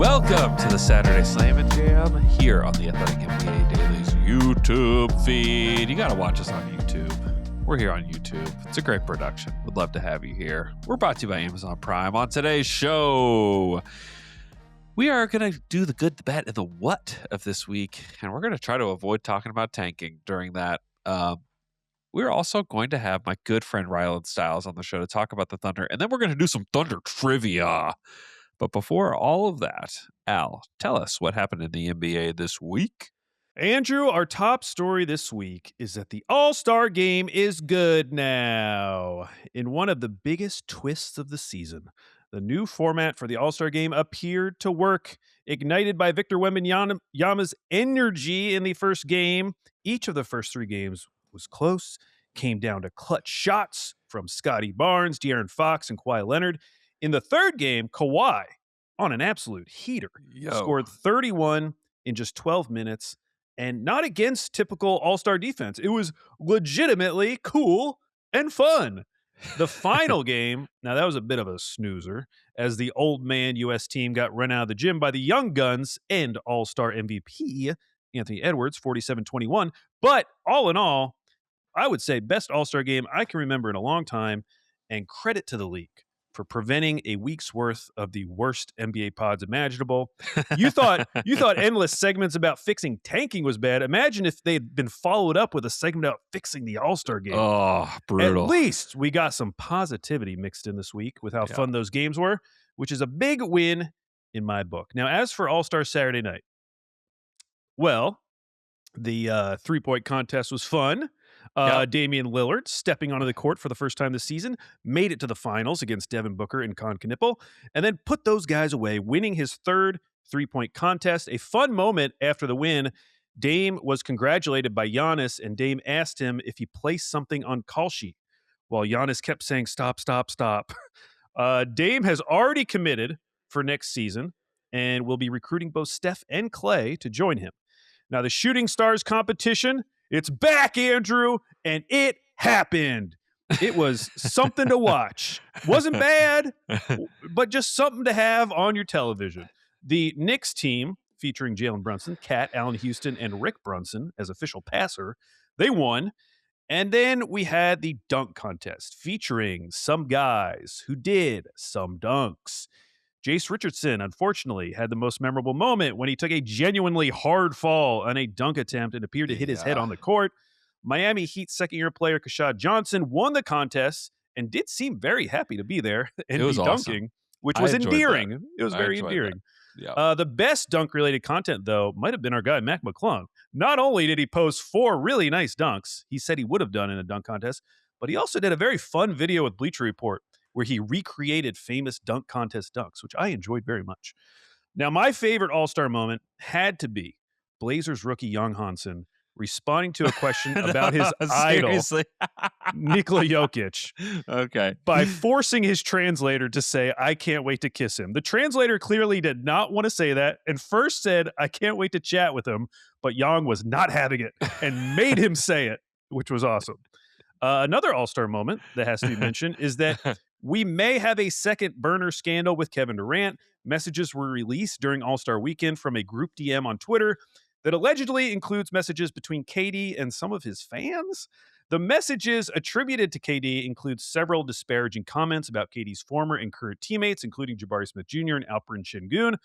Welcome to the Saturday Slam and Jam here on the Athletic NBA Daily's YouTube feed. You got to watch us on YouTube. We're here on YouTube. It's a great production. Would love to have you here. We're brought to you by Amazon Prime. On today's show, we are going to do the good, the bad, and the what of this week, and we're going to try to avoid talking about tanking during that. We're also going to have my good friend Rylan Stiles on the show to talk about the Thunder, and then we're going to do some Thunder trivia. But before all of that, Al, tell us what happened in the NBA this week. Andrew, our top story this week is that the All-Star Game is good now. In one of the biggest twists of the season, the new format for the All-Star Game appeared to work. Ignited by Victor Wembanyama's energy in the first game, each of the first three games was close, came down to clutch shots from Scotty Barnes, De'Aaron Fox, and Kawhi Leonard. In the third game, Kawhi, on an absolute heater, scored 31 in just 12 minutes, and not against typical All-Star defense. It was legitimately cool and fun. The final game, now that was a bit of a snoozer, as the old man U.S. team got run out of the gym by the young guns and All-Star MVP, Anthony Edwards, 47-21. But all in all, I would say best All-Star game I can remember in a long time, and credit to the league for preventing a week's worth of the worst NBA pods imaginable. You thought endless segments about fixing tanking was bad. Imagine if they had been followed up with a segment about fixing the All-Star Game. Oh, brutal. At least we got some positivity mixed in this week with how fun those games were, which is a big win in my book. Now, as for All-Star Saturday night, well, the three-point contest was fun. Damian Lillard, stepping onto the court for the first time this season, made it to the finals against Devin Booker and Con Knipple, and then put those guys away, winning his third three-point contest. A fun moment after the win. Dame was congratulated by Giannis, and Dame asked him if he placed something on call sheet, while Giannis kept saying, stop, stop, stop. Dame has already committed for next season and will be recruiting both Steph and Clay to join him. Now, the Shooting Stars competition, it's back, Andrew, and it happened. It was something to watch. Wasn't bad, but just something to have on your television. The Knicks team, featuring Jalen Brunson, Cat, Allen Houston, and Rick Brunson as official passer, they won. And then we had the dunk contest, featuring some guys who did some dunks. Jace Richardson, unfortunately, had the most memorable moment when he took a genuinely hard fall on a dunk attempt and appeared to hit his head on the court. Miami Heat second-year player Kashad Johnson won the contest and did seem very happy to be there and be dunking, awesome. Which was endearing. That. It was very endearing. Yeah. The best dunk-related content, though, might have been our guy, Mac McClung. Not only did he post 4 really nice dunks he said he would have done in a dunk contest, but he also did a very fun video with Bleacher Report where he recreated famous dunk contest dunks, which I enjoyed very much. Now, my favorite All-Star moment had to be Blazers rookie Young Hansen responding to a question about his idol, Nikola Jokic, by forcing his translator to say, I can't wait to kiss him. The translator clearly did not want to say that and first said, I can't wait to chat with him, but Young was not having it and made him say it, which was awesome. Another All-Star moment that has to be mentioned is that we may have a second burner scandal with Kevin Durant. Messages were released during All-Star Weekend from a group DM on Twitter that allegedly includes messages between KD and some of his fans. The messages attributed to KD include several disparaging comments about KD's former and current teammates, including Jabari Smith Jr. and Alperen Şengün.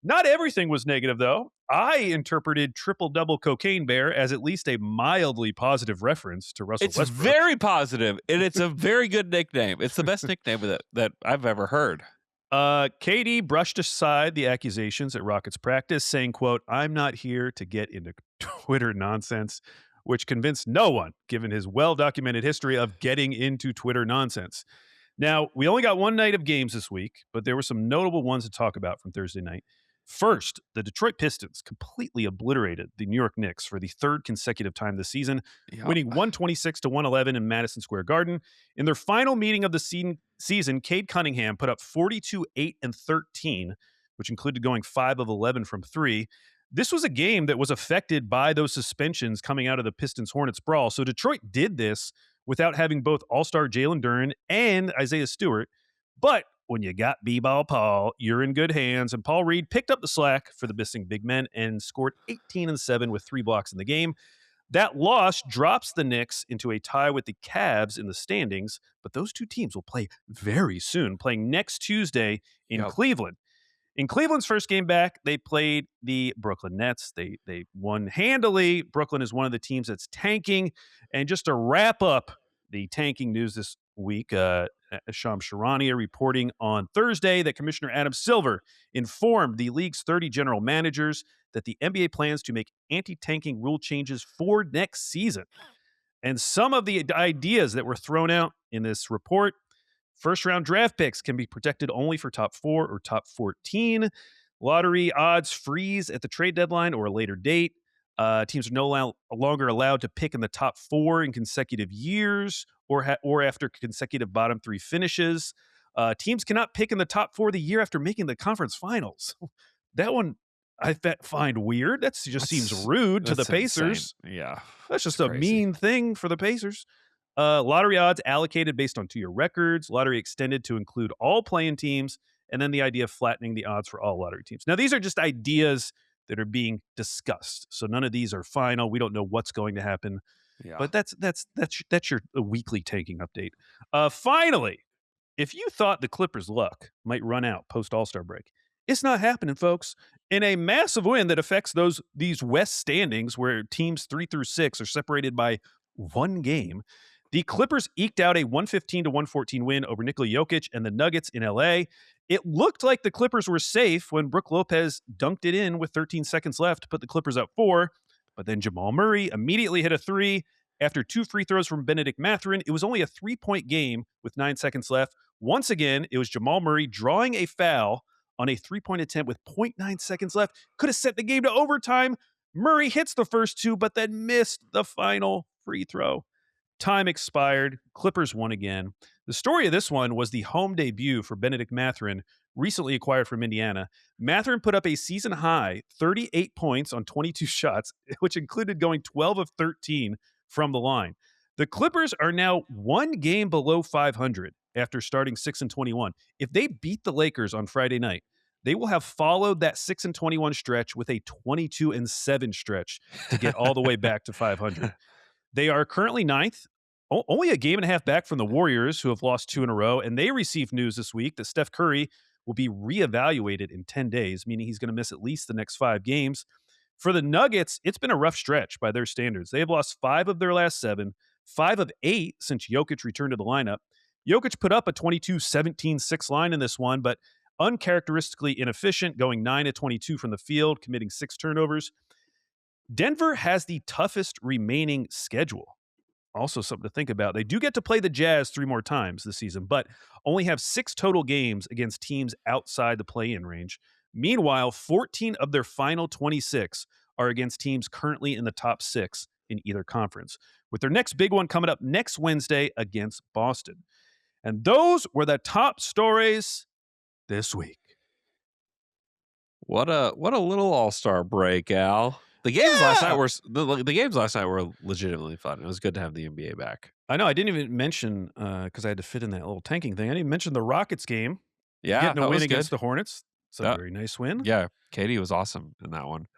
Not everything was negative, though. I interpreted triple-double cocaine bear as at least a mildly positive reference to Russell Westbrook. It's very positive, and it's a very good nickname. It's the best nickname that I've ever heard. KD brushed aside the accusations at Rockets practice, saying, quote, I'm not here to get into Twitter nonsense, which convinced no one, given his well-documented history of getting into Twitter nonsense. Now, we only got one night of games this week, but there were some notable ones to talk about from Thursday night. First, the Detroit Pistons completely obliterated the New York Knicks for the third consecutive time this season, winning 126-111 in Madison Square Garden. In their final meeting of the season, Cade Cunningham put up 42, 8, and 13, which included going 5 of 11 from 3. This was a game that was affected by those suspensions coming out of the Pistons-Hornets brawl. So Detroit did this without having both All-Star Jalen Duren and Isaiah Stewart. But when you got B-ball Paul, you're in good hands. And Paul Reed picked up the slack for the missing big men and scored 18-7 with 3 blocks in the game. That loss drops the Knicks into a tie with the Cavs in the standings, but those two teams will play very soon, playing next Tuesday in Cleveland. In Cleveland's first game back, they played the Brooklyn Nets. They won handily. Brooklyn is one of the teams that's tanking. And just to wrap up the tanking news this week, Shams Charania reporting on Thursday that Commissioner Adam Silver informed the league's 30 general managers that the NBA plans to make anti-tanking rule changes for next season. And some of the ideas that were thrown out in this report: first-round draft picks can be protected only for top 4 or top 14. Lottery odds freeze at the trade deadline or a later date. Teams are no longer allowed to pick in the top 4 in consecutive years or after consecutive bottom 3 finishes. Teams cannot pick in the top 4 the year after making the conference finals. That one I find weird. That just seems rude to the Pacers. Insane. Yeah. That's just a mean thing for the Pacers. Lottery odds allocated based on 2-year records. Lottery extended to include all play-in teams. And then the idea of flattening the odds for all lottery teams. Now, these are just ideas that are being discussed. So none of these are final. We don't know what's going to happen. Yeah. But that's your weekly tanking update. Finally, if you thought the Clippers' luck might run out post All-Star break, it's not happening, folks. In a massive win that affects these West standings, where teams 3 through 6 are separated by 1 game, the Clippers eked out a 115-114 win over Nikola Jokic and the Nuggets in LA. It looked like the Clippers were safe when Brook Lopez dunked it in with 13 seconds left to put the Clippers up 4. But then Jamal Murray immediately hit a 3 after 2 free throws from Benedict Mathurin. It was only a 3-point game with 9 seconds left. Once again, it was Jamal Murray drawing a foul on a 3-point attempt with 0.9 seconds left. Could have set the game to overtime. Murray hits the first 2, but then missed the final free throw. Time expired. Clippers won again. The story of this one was the home debut for Benedict Mathurin, recently acquired from Indiana. Mathurin put up a season-high 38 points on 22 shots, which included going 12 of 13 from the line. The Clippers are now 1 game below 500 after starting 6-21. If they beat the Lakers on Friday night, they will have followed that 6-21 stretch with a 22-7 stretch to get all the way back to 500. They are currently 9th, only a game and a half back from the Warriors, who have lost 2 in a row, and they received news this week that Steph Curry will be reevaluated in 10 days, meaning he's going to miss at least the next 5 games. For the Nuggets, it's been a rough stretch by their standards. They have lost 5 of their last 7, 5 of 8 since Jokic returned to the lineup. Jokic put up a 22-17-6 line in this one, but uncharacteristically inefficient, going 9-22 from the field, committing 6 turnovers. Denver has the toughest remaining schedule. Also something to think about. They do get to play the Jazz 3 more times this season, but only have 6 total games against teams outside the play-in range. Meanwhile, 14 of their final 26 are against teams currently in the top 6 in either conference, with their next big one coming up next Wednesday against Boston. And those were the top stories this week. What a little All-Star break, Al. The games last night were the games last night were legitimately fun. It was good to have the NBA back. I know. I didn't even mention, because I had to fit in that little tanking thing, I didn't even mention the Rockets game. Yeah, getting a win against the Hornets. It's a very nice win. Yeah, Katie was awesome in that one.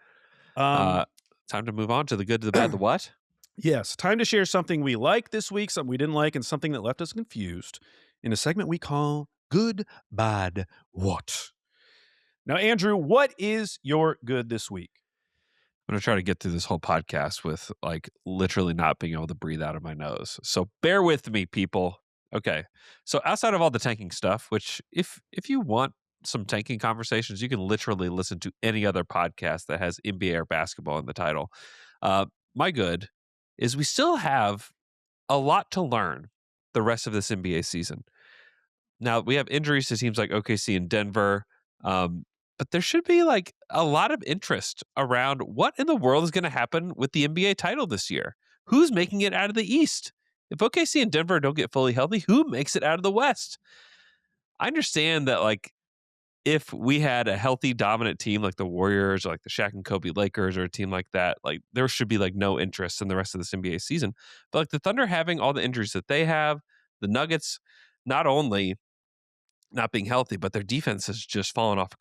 Time to move on to the good, the bad, the what? Yes, time to share something we liked this week, something we didn't like, and something that left us confused in a segment we call Good, Bad, What? Now, Andrew, what is your good this week? I'm going to try to get through this whole podcast with literally not being able to breathe out of my nose. So bear with me, people. Okay. So outside of all the tanking stuff, which if you want some tanking conversations, you can literally listen to any other podcast that has NBA or basketball in the title. My good is we still have a lot to learn the rest of this NBA season. Now, we have injuries to teams like OKC and Denver, but there should be a lot of interest around what in the world is going to happen with the NBA title this year. Who's making it out of the East? If OKC and Denver don't get fully healthy, who makes it out of the West? I understand that if we had a healthy, dominant team like the Warriors or like the Shaq and Kobe Lakers or a team like that, there should be no interest in the rest of this NBA season. But the Thunder having all the injuries that they have, the Nuggets not only not being healthy, but their defense has just fallen off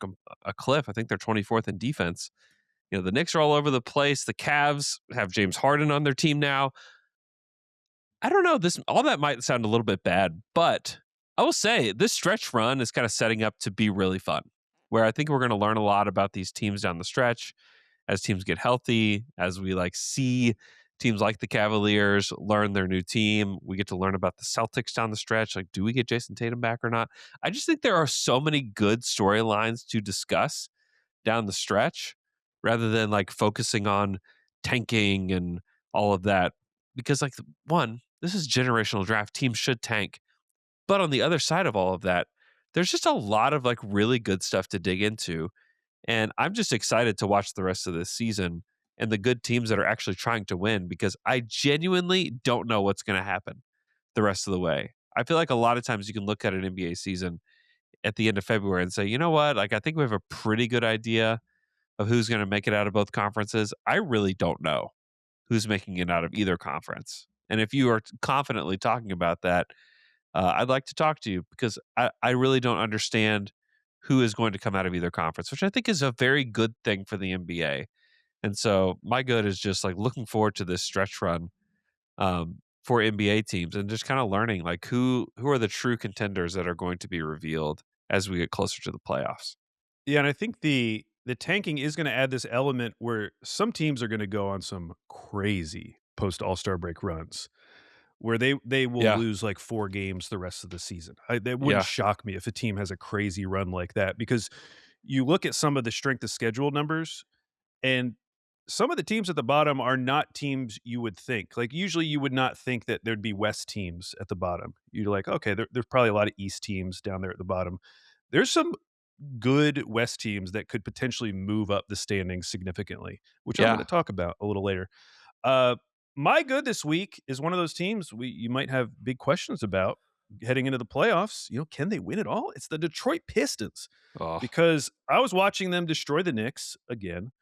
a cliff. I think they're 24th in defense. The Knicks are all over the place. The Cavs have James Harden on their team now. I don't know. All that might sound a little bit bad, but I will say this stretch run is kind of setting up to be really fun, where I think we're going to learn a lot about these teams down the stretch as teams get healthy, as we see teams like the Cavaliers learn their new team. We get to learn about the Celtics down the stretch. Like, do we get Jason Tatum back or not? I just think there are so many good storylines to discuss down the stretch rather than focusing on tanking and all of that. Because one, this is generational draft. Teams should tank. But on the other side of all of that, there's just a lot of really good stuff to dig into. And I'm just excited to watch the rest of this season and the good teams that are actually trying to win, because I genuinely don't know what's going to happen the rest of the way. I feel like a lot of times you can look at an NBA season at the end of February and say, you know what? I think we have a pretty good idea of who's going to make it out of both conferences. I really don't know who's making it out of either conference. And if you are confidently talking about that, I'd like to talk to you, because I really don't understand who is going to come out of either conference, which I think is a very good thing for the NBA. And so my good is just looking forward to this stretch run for NBA teams and just kind of learning who are the true contenders that are going to be revealed as we get closer to the playoffs. Yeah, and I think the tanking is going to add this element where some teams are going to go on some crazy post All-Star break runs, where they will lose 4 games the rest of the season. That wouldn't shock me if a team has a crazy run like that, because you look at some of the strength of schedule numbers, and some of the teams at the bottom are not teams you would think. Usually you would not think that there'd be West teams at the bottom. You're okay, there's probably a lot of East teams down there at the bottom. There's some good West teams that could potentially move up the standings significantly, which I'm going to talk about a little later. My good this week is one of those teams you might have big questions about heading into the playoffs. Can they win it all? It's the Detroit Pistons, because I was watching them destroy the Knicks again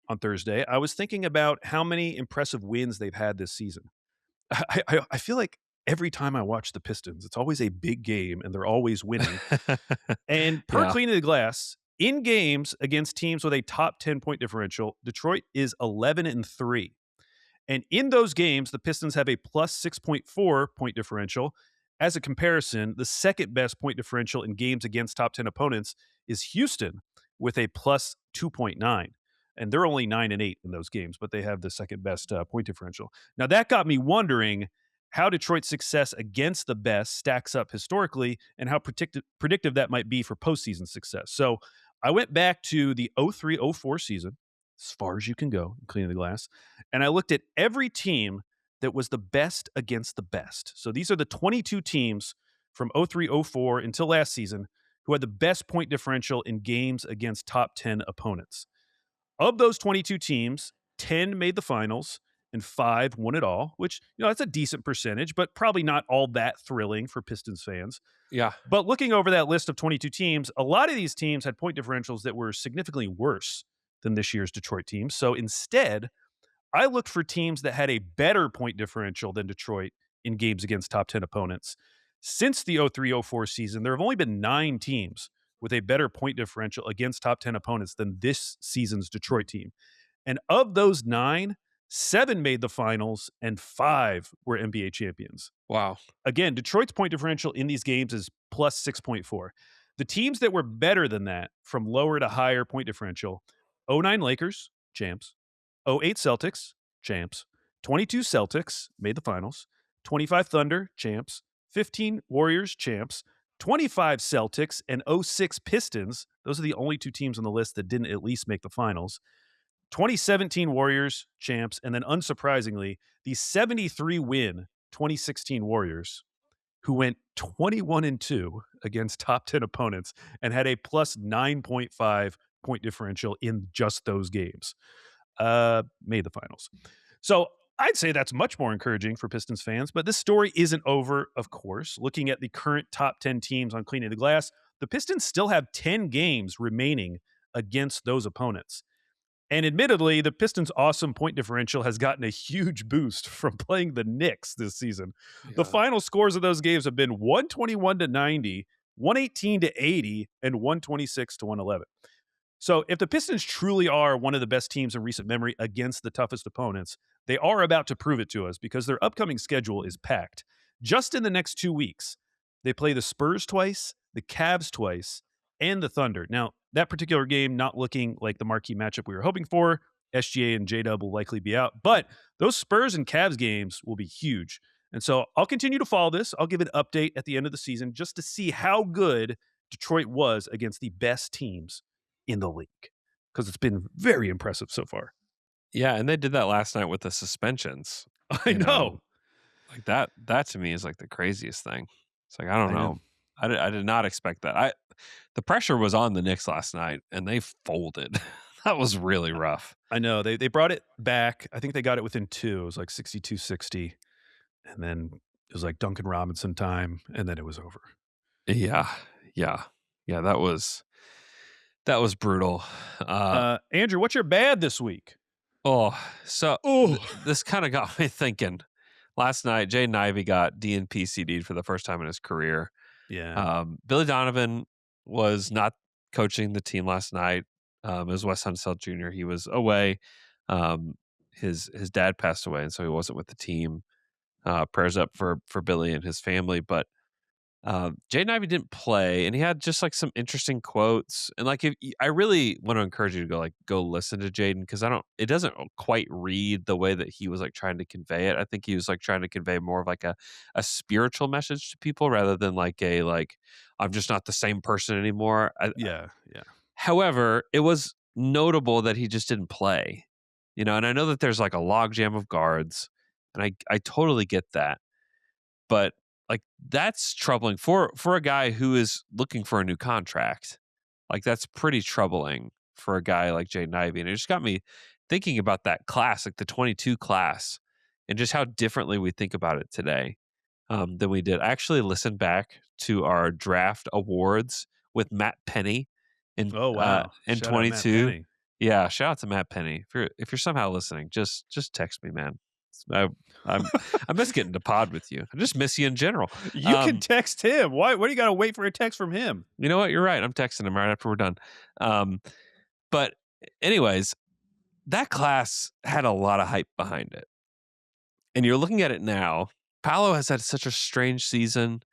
on Thursday. I was thinking about how many impressive wins they've had this season. I feel like every time I watch the Pistons, it's always a big game and they're always winning. And per Cleaning the Glass, in games against teams with a top 10 point differential, Detroit is 11-3. And in those games, the Pistons have a plus 6.4 point differential. As a comparison, the second best point differential in games against top 10 opponents is Houston with a plus 2.9. And they're only 9-8 in those games, but they have the second best point differential. Now, that got me wondering how Detroit's success against the best stacks up historically, and how predictive that might be for postseason success. So I went back to the 03-04 season, as far as you can go in Cleaning the Glass, and I looked at every team that was the best against the best. So these are the 22 teams from 03-04 until last season who had the best point differential in games against top 10 opponents. Of those 22 teams, 10 made the finals and 5 won it all, which, that's a decent percentage, but probably not all that thrilling for Pistons fans. Yeah. But looking over that list of 22 teams, a lot of these teams had point differentials that were significantly worse than this year's Detroit team. So instead, I looked for teams that had a better point differential than Detroit in games against top 10 opponents. Since the 03-04 season, there have only been 9 teams with a better point differential against top 10 opponents than this season's Detroit team. And of those 9, 7 made the finals and 5 were NBA champions. Wow. Again, Detroit's point differential in these games is plus 6.4. The teams that were better than that, from lower to higher point differential: 09 Lakers, champs; 08 Celtics, champs; 22 Celtics, made the finals; 25 Thunder, champs; 15 Warriors, champs; 25 Celtics, and 06 Pistons. Those are the only 2 teams on the list that didn't at least make the finals. 2017 Warriors, champs, and then unsurprisingly, the 73-win 2016 Warriors, who went 21-2 against top 10 opponents and had a plus 9.5 point differential in just those games, made the finals. So I'd say that's much more encouraging for Pistons fans, but this story isn't over, of course. Looking at the current top 10 teams on Cleaning the Glass, the Pistons still have 10 games remaining against those opponents. And admittedly, the Pistons' awesome point differential has gotten a huge boost from playing the Knicks this season. Yeah. The final scores of those games have been 121-90 118-80 and 126-111. So if the Pistons truly are one of the best teams in recent memory against the toughest opponents, they are about to prove it to us because their upcoming schedule is packed. Just in the next 2 weeks, they play the Spurs twice, the Cavs twice, and the Thunder. Now, that particular game not looking like the marquee matchup we were hoping for. SGA and J-Dub will likely be out, but those Spurs and Cavs games will be huge. And so I'll continue to follow this. I'll give an update at the end of the season just to see how good Detroit was against the best teams in the league, because it's been very impressive so far. Yeah, and they did that last night with the suspensions. I know. Like that to me is like the craziest thing. It's like, I don't know. I did not expect that. The pressure was on the Knicks last night, and they folded. That was really rough. I know. They brought it back. I think they got it within 2. It was like 62-60. And then it was like Duncan Robinson time, and then it was over. Yeah. That was brutal. Andrew, what's your bad this week? This kind of got me thinking. Last night, Jaden Ivey got DNP CD'd for the first time in his career. Yeah. Billy Donovan was not coaching the team last night. It was Wes Unseld Jr. He was away. His dad passed away, and so he wasn't with the team. Prayers up for Billy and his family. But Jaden Ivey didn't play, and he had just like some interesting quotes. And like, I really want to encourage you to go listen to Jaden, because it doesn't quite read the way that he was like trying to convey it. I think he was like trying to convey more of like a spiritual message to people rather than like I'm just not the same person anymore. Yeah. However, it was notable that he just didn't play, and I know that there's like a logjam of guards, and I totally get that, but like that's troubling for a guy who is looking for a new contract. Like that's pretty troubling for a guy like Jaden Ivey, and it just got me thinking about that class, like the 22 class, and just how differently we think about it today than we did. I actually listened back to our draft awards with Matt Penny in in 22. Yeah, shout out to Matt Penny. If you're somehow listening, just text me, man. I miss getting to pod with you. I just miss you in general. You can text him. Why do you got to wait for a text from him? You know what? You're right. I'm texting him right after we're done. But anyways, that class had a lot of hype behind it. And you're looking at it now. Paolo has had such a strange season.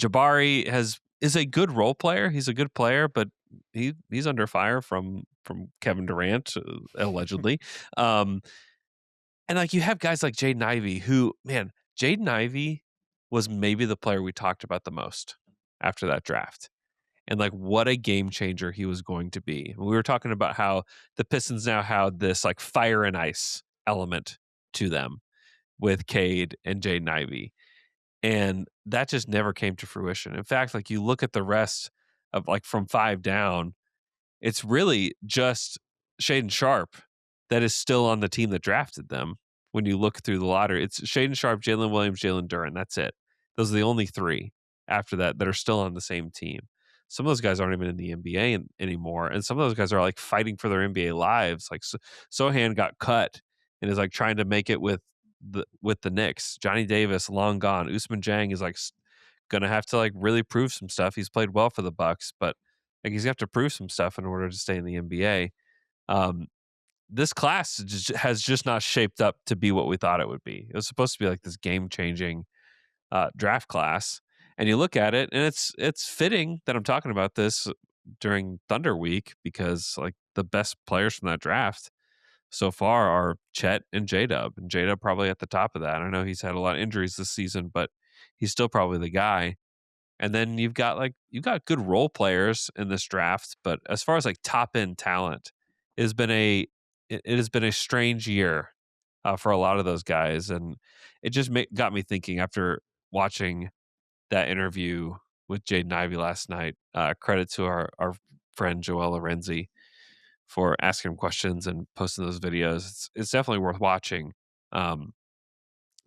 Jabari is a good role player. He's a good player, but he's under fire from Kevin Durant, allegedly. And like you have guys like Jaden Ivey, who, man, Jaden Ivey was maybe the player we talked about the most after that draft. And like what a game changer he was going to be. We were talking about how the Pistons now had this like fire and ice element to them with Cade and Jaden Ivey. And that just never came to fruition. In fact, like you look at the rest of like from 5 down, it's really just Shaedon Sharpe that is still on the team that drafted them. When you look through the lottery, it's Shaedon Sharpe, Jalen Williams, Jalen Duren. That's it. Those are the only 3 after that are still on the same team. Some of those guys aren't even in the NBA anymore. And some of those guys are like fighting for their NBA lives. Like Sohan got cut and is like trying to make it with the Knicks. Johnny Davis, long gone. Ousmane Dieng is like going to have to like really prove some stuff. He's played well for the Bucks, but like he's got to prove some stuff in order to stay in the NBA. This class has just not shaped up to be what we thought it would be. It was supposed to be like this game-changing draft class, and you look at it, and it's fitting that I'm talking about this during Thunder Week, because like the best players from that draft so far are Chet and J-Dub, and J-Dub probably at the top of that. I know he's had a lot of injuries this season, but he's still probably the guy. And then you've got good role players in this draft, but as far as like top end talent, it has been a strange year for a lot of those guys, and it just got me thinking after watching that interview with Jaden Ivey last night. Credit to our friend Joel Lorenzi for asking him questions and posting those videos. It's definitely worth watching.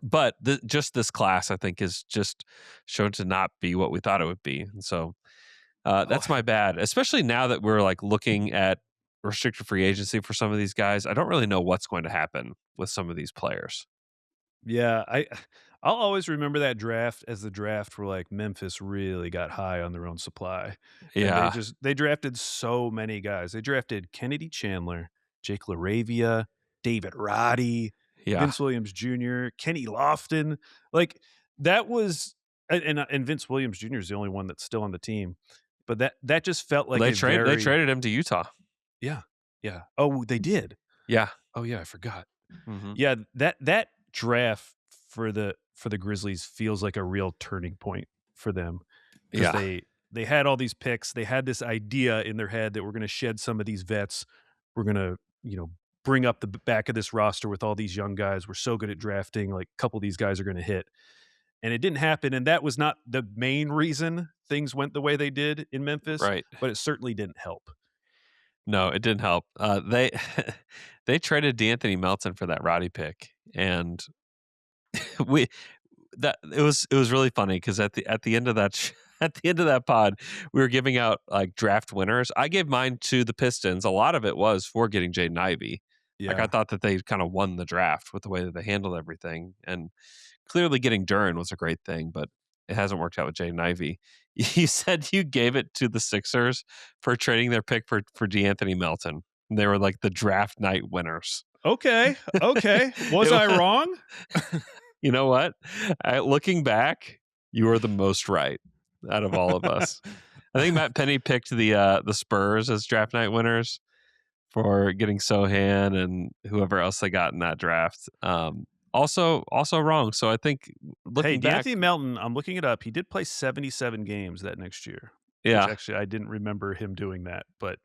But just this class, I think, is just shown to not be what we thought it would be, and so that's my bad. Especially now that we're like looking at restricted free agency for some of these guys. I don't really know what's going to happen with some of these players. Yeah, I'll always remember that draft as the draft where like Memphis really got high on their own supply. And Yeah. they drafted so many guys. They drafted Kennedy Chandler, Jake LaRavia, David Roddy, Yeah. Vince Williams Jr., Kenny Lofton. Like that was and Vince Williams Jr. is the only one that's still on the team. But that just felt like They a very traded him to Utah. yeah. Yeah. Oh, they did. Yeah. Oh yeah, I forgot. Mhm. Yeah, that draft for the Grizzlies feels like a real turning point for them because Yeah. they had all these picks. They had this idea in their head that we're going to shed some of these vets. We're going to, bring up the back of this roster with all these young guys. We're so good at drafting. Like a couple of these guys are going to hit. And it didn't happen. And that was not the main reason things went the way they did in Memphis, Right. but it certainly didn't help. No, it didn't help. They they traded D'Anthony Melton for that Roddy pick, and we that it was really funny because at the end of that at the end of that pod, we were giving out like draft winners. I gave mine to the Pistons. A lot of it was for getting Jaden Ivey. Like I Yeah. thought that they kind of won the draft with the way that they handled everything, and clearly getting Duren was a great thing, but it hasn't worked out with Jaden Ivey. You said you gave it to the Sixers for trading their pick for D'Anthony Melton. They were like the draft night winners. Okay. Okay. Was I wrong? You know what? Looking back, you were the most right out of all of us. I think Matt Penny picked the Spurs as draft night winners for getting Sohan and whoever else they got in that draft. Also wrong. So I think looking back, D'Anthony Melton, I'm looking it up. He did play 77 games that next year. Which yeah, actually I didn't remember him doing that, but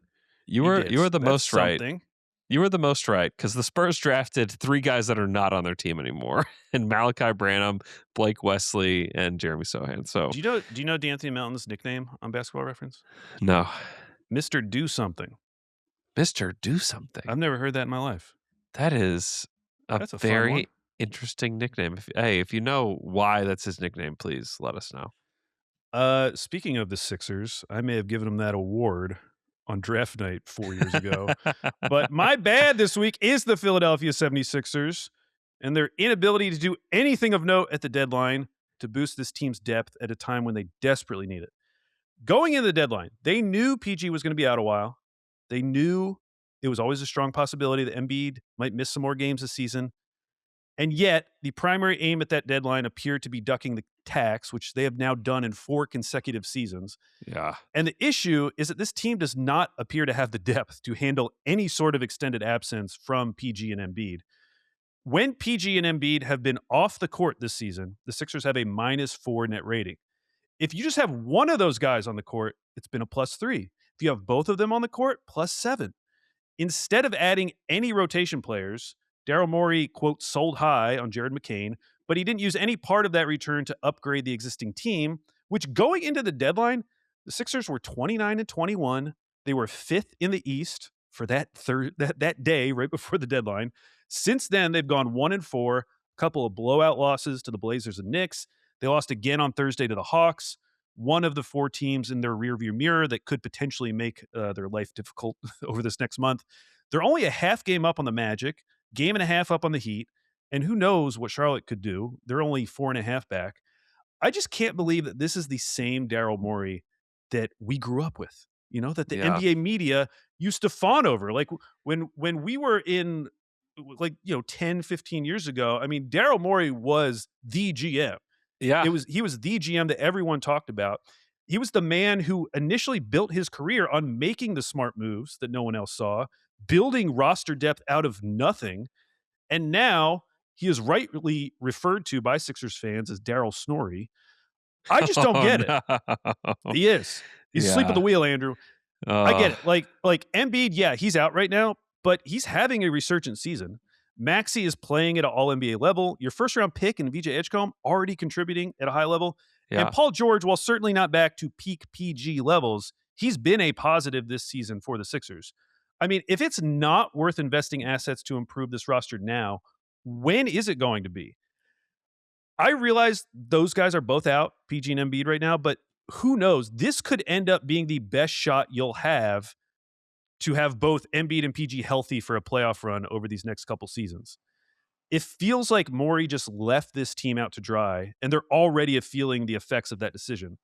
you he were did. the That's most right. something. You were the most right because the Spurs drafted 3 guys that are not on their team anymore, and Malachi Branham, Blake Wesley, and Jeremy Sohan. So Do you know D'Anthony Melton's nickname on Basketball Reference? no, Mr. Do Something. Mister, do something. I've never heard that in my life. That is That's a fun very one. interesting nickname. If you know why that's his nickname, please let us know. Speaking of the Sixers, I may have given him that award on draft night 4 years ago. But my bad this week is the Philadelphia 76ers and their inability to do anything of note at the deadline to boost this team's depth at a time when they desperately need it. Going into the deadline, they knew PG was going to be out a while. They knew it was always a strong possibility that Embiid might miss some more games this season. And yet, the primary aim at that deadline appeared to be ducking the tax, which they have now done in 4 consecutive seasons. Yeah. And the issue is that this team does not appear to have the depth to handle any sort of extended absence from PG and Embiid. When PG and Embiid have been off the court this season, the Sixers have a -4 net rating. If you just have one of those guys on the court, it's been a +3. If you have both of them on the court, +7. Instead of adding any rotation players, Daryl Morey, quote, sold high on Jared McCain, but he didn't use any part of that return to upgrade the existing team, which going into the deadline, the Sixers were 29-21. They were 5th in the East for that day right before the deadline. Since then, they've gone 1-4, a couple of blowout losses to the Blazers and Knicks. They lost again on Thursday to the Hawks, one of the 4 teams in their rearview mirror that could potentially make their life difficult over this next month. They're only a half game up on the Magic, game and a half up on the Heat, and who knows what Charlotte could do. They're only 4.5 back. I just can't believe that this is the same Daryl Morey that we grew up with, that the NBA media used to fawn over. Like when we were in 10, 15 years ago, I mean, Daryl Morey was the GM. Yeah. He was the GM that everyone talked about. He was the man who initially built his career on making the smart moves that no one else saw, building roster depth out of nothing. And now he is rightly referred to by Sixers fans as Daryl Snorri. I just don't get it. He is. He's asleep at the wheel, Andrew. I get it. Like Embiid, yeah, he's out right now, but he's having a resurgent season. Maxey is playing at an all-NBA level. Your first-round pick in VJ Edgecombe already contributing at a high level. Yeah. And Paul George, while certainly not back to peak PG levels, he's been a positive this season for the Sixers. I mean, if it's not worth investing assets to improve this roster now, when is it going to be? I realize those guys are both out, PG and Embiid right now, but who knows? This could end up being the best shot you'll have to have both Embiid and PG healthy for a playoff run over these next couple seasons. it feels like Morey just left this team out to dry, and they're already feeling the effects of that decision.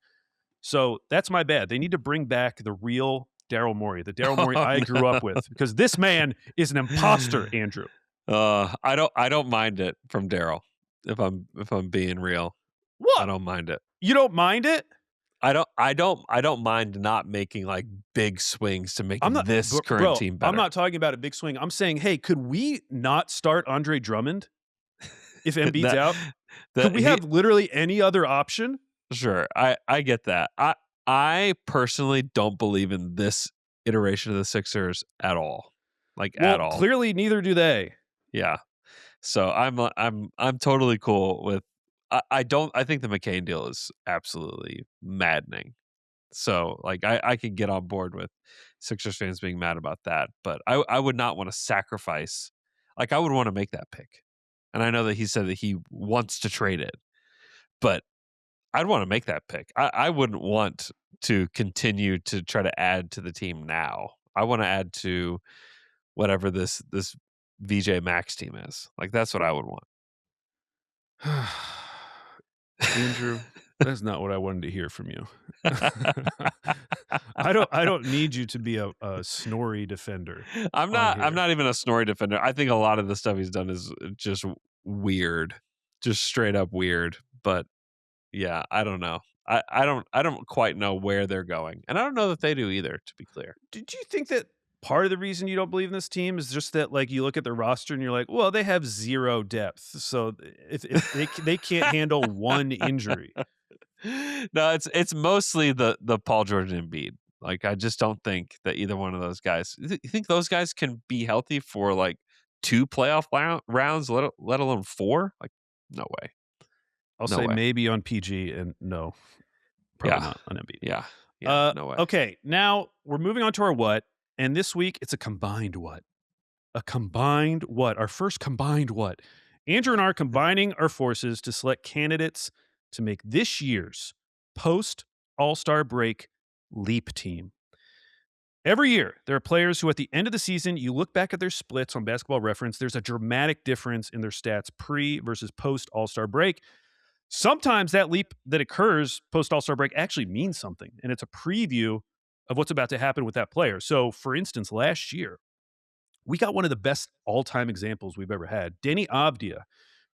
So that's my bad. They need to bring back the real Daryl Morey, the Daryl Morey I grew up with, because this man is an imposter, Andrew. I don't mind it from Daryl. If I'm being real, what? I don't mind it. You don't mind it? I don't mind not making like big swings to make this current team better. I'm not talking about a big swing. I'm saying, hey, could we not start Andre Drummond if Embiid's out? Could we have literally any other option? Sure, I get that. I personally don't believe in this iteration of the Sixers at all. At all. Clearly, neither do they. Yeah. So I'm totally cool with. I think the McCain deal is absolutely maddening. So I could get on board with Sixers fans being mad about that, but I would not want to sacrifice. I would want to make that pick, and I know that he said that he wants to trade it, but I'd want to make that pick. I wouldn't want to continue to try to add to the team now. I want to add to whatever this VJ Max team is. That's what I would want. Andrew, that's not what I wanted to hear from you. I don't need you to be a Snorri defender. I'm not even a Snorri defender. I think a lot of the stuff he's done is just weird. Just straight up weird. But yeah, I don't know. I don't quite know where they're going. And I don't know that they do either, to be clear. Did you think that part of the reason you don't believe in this team is just that you look at the roster and you're like, well, they have zero depth. So if they can't handle one injury. No, it's mostly the Paul George and Embiid. I just don't think that either one of those guys. You think those guys can be healthy for 2 playoff rounds, let alone 4? No way. I'll say maybe on PG and no, probably not on Embiid. Yeah, no way. Okay, now we're moving on to our what, and this week it's a combined what. A combined what? Our first combined what? Andrew and I are combining our forces to select candidates to make this year's post-All-Star break leap team. Every year, there are players who at the end of the season, you look back at their splits on Basketball Reference, there's a dramatic difference in their stats pre versus post-All-Star break. Sometimes that leap that occurs post-All-Star break actually means something, and it's a preview of what's about to happen with that player. So, for instance, last year, we got one of the best all-time examples we've ever had. Denny Avdia.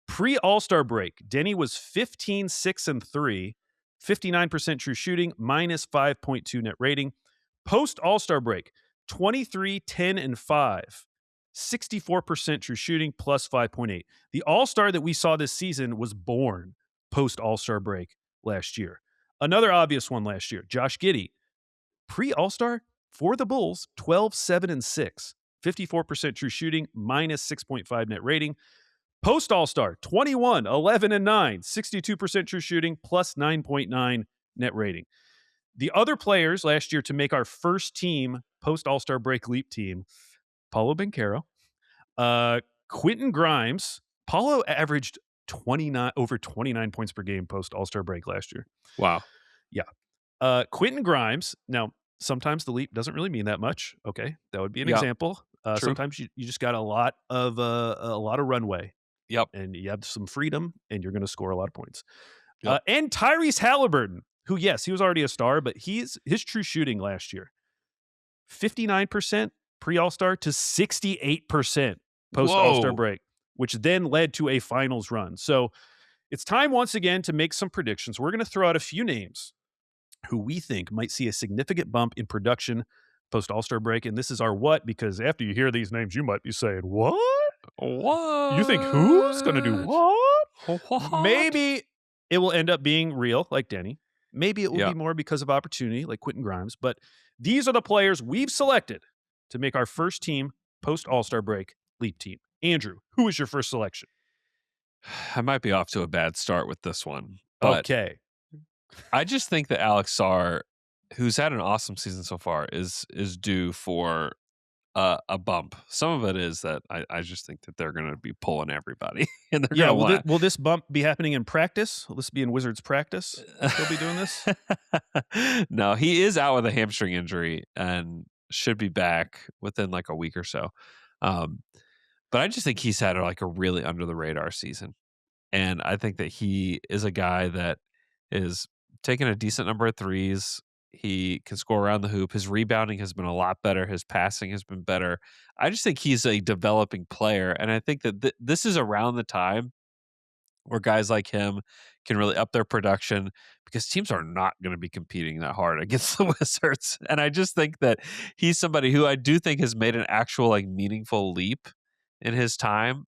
Pre-All-Star break, Denny was 15-6-3, 59% true shooting, minus 5.2 net rating. Post-All-Star break, 23-10-5, 64% true shooting, plus 5.8. The All-Star that we saw this season was born post-All-Star break last year. Another obvious one last year, Josh Giddey. Pre-All-Star for the Bulls, 12-7-6, 54% true shooting, minus 6.5 net rating. Post-All-Star, 21-11-9, 62% true shooting, plus 9.9 net rating. The other players last year to make our first team post-All-Star break leap team, Paolo Banchero, Quentin Grimes. Paulo averaged over 29 points per game post-All-Star break last year. Wow. Yeah. Quentin Grimes. Now, sometimes the leap doesn't really mean that much. Okay, that would be an example. Sometimes you just got a lot of runway. Yep. And you have some freedom, and you're going to score a lot of points. Yep. And Tyrese Halliburton, who, yes, he was already a star, but his true shooting last year, 59% pre-All-Star to 68% post-All-Star break, which then led to a finals run. So it's time once again to make some predictions. We're going to throw out a few names who we think might see a significant bump in production post-All-Star break. And this is our what, because after you hear these names, you might be saying, what? What? You think who's going to do what? What? Maybe it will end up being real, like Denny. Maybe it will be more because of opportunity, like Quentin Grimes. But these are the players we've selected to make our first team post-All-Star break leap team. Andrew, who is your first selection? I might be off to a bad start with this one. But okay. I just think that Alex Sarr, who's had an awesome season so far, is due for a bump. Some of it is that I just think that they're going to be pulling everybody. And they're will this bump be happening in practice? Will this be in Wizards practice? He'll be doing this? No, he is out with a hamstring injury and should be back within a week or so. But I just think he's had like a really under the radar season. And I think that he is a guy that is taking a decent number of threes. He can score around the hoop. His rebounding has been a lot better. His passing has been better. I just think he's a developing player. And I think that this is around the time where guys like him can really up their production because teams are not going to be competing that hard against the Wizards. And I just think that he's somebody who I do think has made an actual like meaningful leap in his time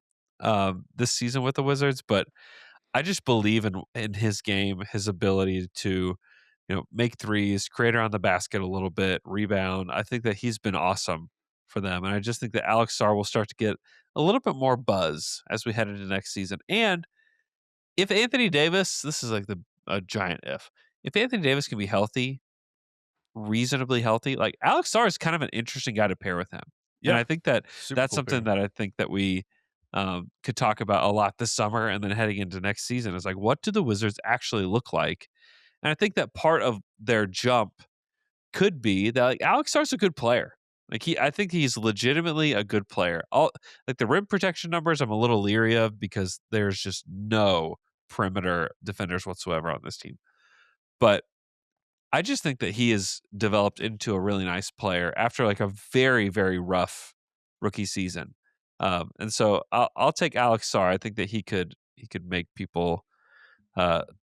this season with the Wizards. But I just believe in his game, his ability to, make threes, create around the basket a little bit, rebound. I think that he's been awesome for them. And I just think that Alex Sarr will start to get a little bit more buzz as we head into next season. And if Anthony Davis, this is like a giant if Anthony Davis can be healthy, reasonably healthy, like Alex Sarr is kind of an interesting guy to pair with him. And Yeah, I think that super that's cool something pairing. that I think that we could talk about a lot this summer and then heading into next season is like, what do the Wizards actually look like? And I think that part of their jump could be that like Alex Sarr's a good player. I think he's legitimately a good player. All like the rim protection numbers, I'm a little leery of because there's just no perimeter defenders whatsoever on this team. But I just think that he has developed into a really nice player after like a very, very rough rookie season. And so I'll take Alex Sarr. I think that he could make people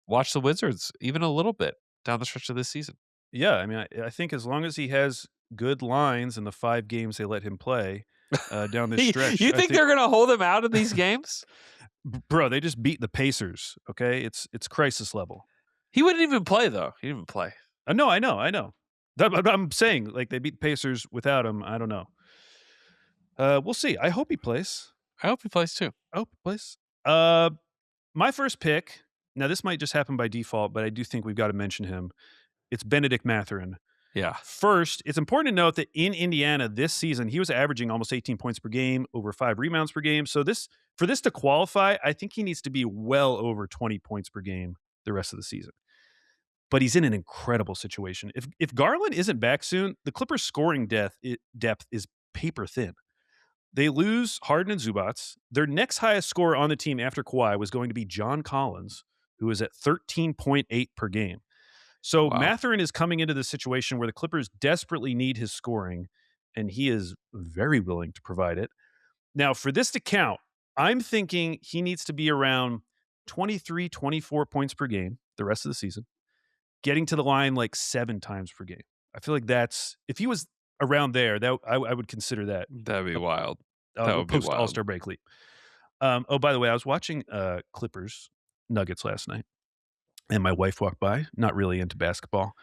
watch the Wizards even a little bit down the stretch of this season. Yeah, I mean, I think as long as he has good lines in the 5 games they let him play, down this stretch, You I think think they're going to hold him out of these games? bro, they just beat the Pacers, okay? It's crisis level. He wouldn't even play though. He didn't even play. No, I know. But I'm saying, like, they beat the Pacers without him, I don't know. We'll see. I hope he plays. I hope he plays too. I hope he plays. Uh, my first pick, now this might just happen by default, but I do think we've got to mention him. It's Benedict Mathurin. Yeah. First, it's important to note that in Indiana this season, he was averaging almost 18 points per game, over 5 rebounds per game. So for this to qualify, I think he needs to be well over 20 points per game the rest of the season. But he's in an incredible situation. If Garland isn't back soon, the Clippers' scoring depth is paper thin. They lose Harden and Zubats. Their next highest scorer on the team after Kawhi was going to be John Collins, who is at 13.8 per game. So Wow. Mathurin is coming into this situation where the Clippers desperately need his scoring, and he is very willing to provide it. Now, for this to count, I'm thinking he needs to be around 23, 24 points per game the rest of the season, getting to the line like 7 times per game. I feel like if he was around there, that I would consider that That'd be wild. a That would be post wild. All-Star break leap. Oh, by the way, I was watching Clippers Nuggets last night, and my wife walked by, not really into basketball.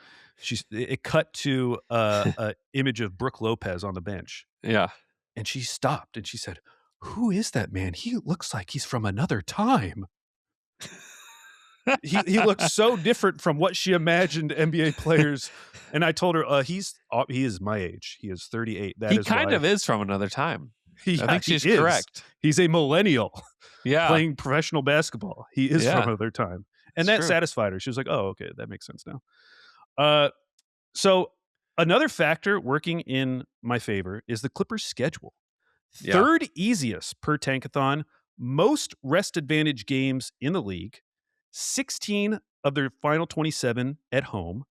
It cut to a image of Brooke Lopez on the bench, Yeah. and she stopped and she said, "Who is that man? He looks like he's from another time." He looks so different from what she imagined NBA players. And I told her, he is my age. He is 38. That He is kind why. of is from another time. Yeah, I think he she's is. correct. He's a millennial Yeah. playing professional basketball. He is Yeah. from another time. And It's that true. satisfied her. She was like, "Oh, okay, that makes sense now." So another factor working in my favor is the Clippers' schedule. Yeah. Third easiest per tankathon, most rest advantage games in the league, 16 of their final 27 at home.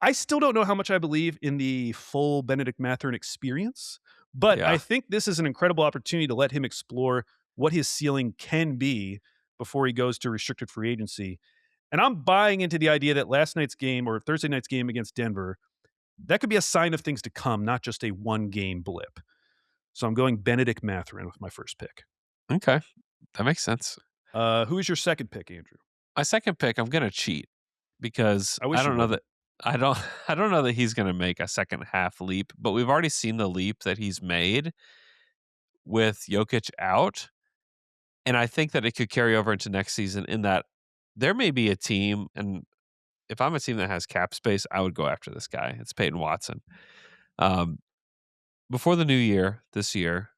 I still don't know how much I believe in the full Benedict Mathurin experience, but Yeah. I think this is an incredible opportunity to let him explore what his ceiling can be before he goes to restricted free agency. And I'm buying into the idea that last night's game or Thursday night's game against Denver, that could be a sign of things to come, not just a one-game blip. So I'm going Benedict Mathurin with my first pick. Okay. That makes sense. Who is your second pick, Andrew? My second pick, I'm gonna cheat because I wish I you don't know wouldn't. that I don't know that he's gonna make a second half leap, but we've already seen the leap that he's made with Jokic out. And I think that it could carry over into next season in that there may be a team, and if I'm a team that has cap space, I would go after this guy. It's Peyton Watson. Before the new year, this year,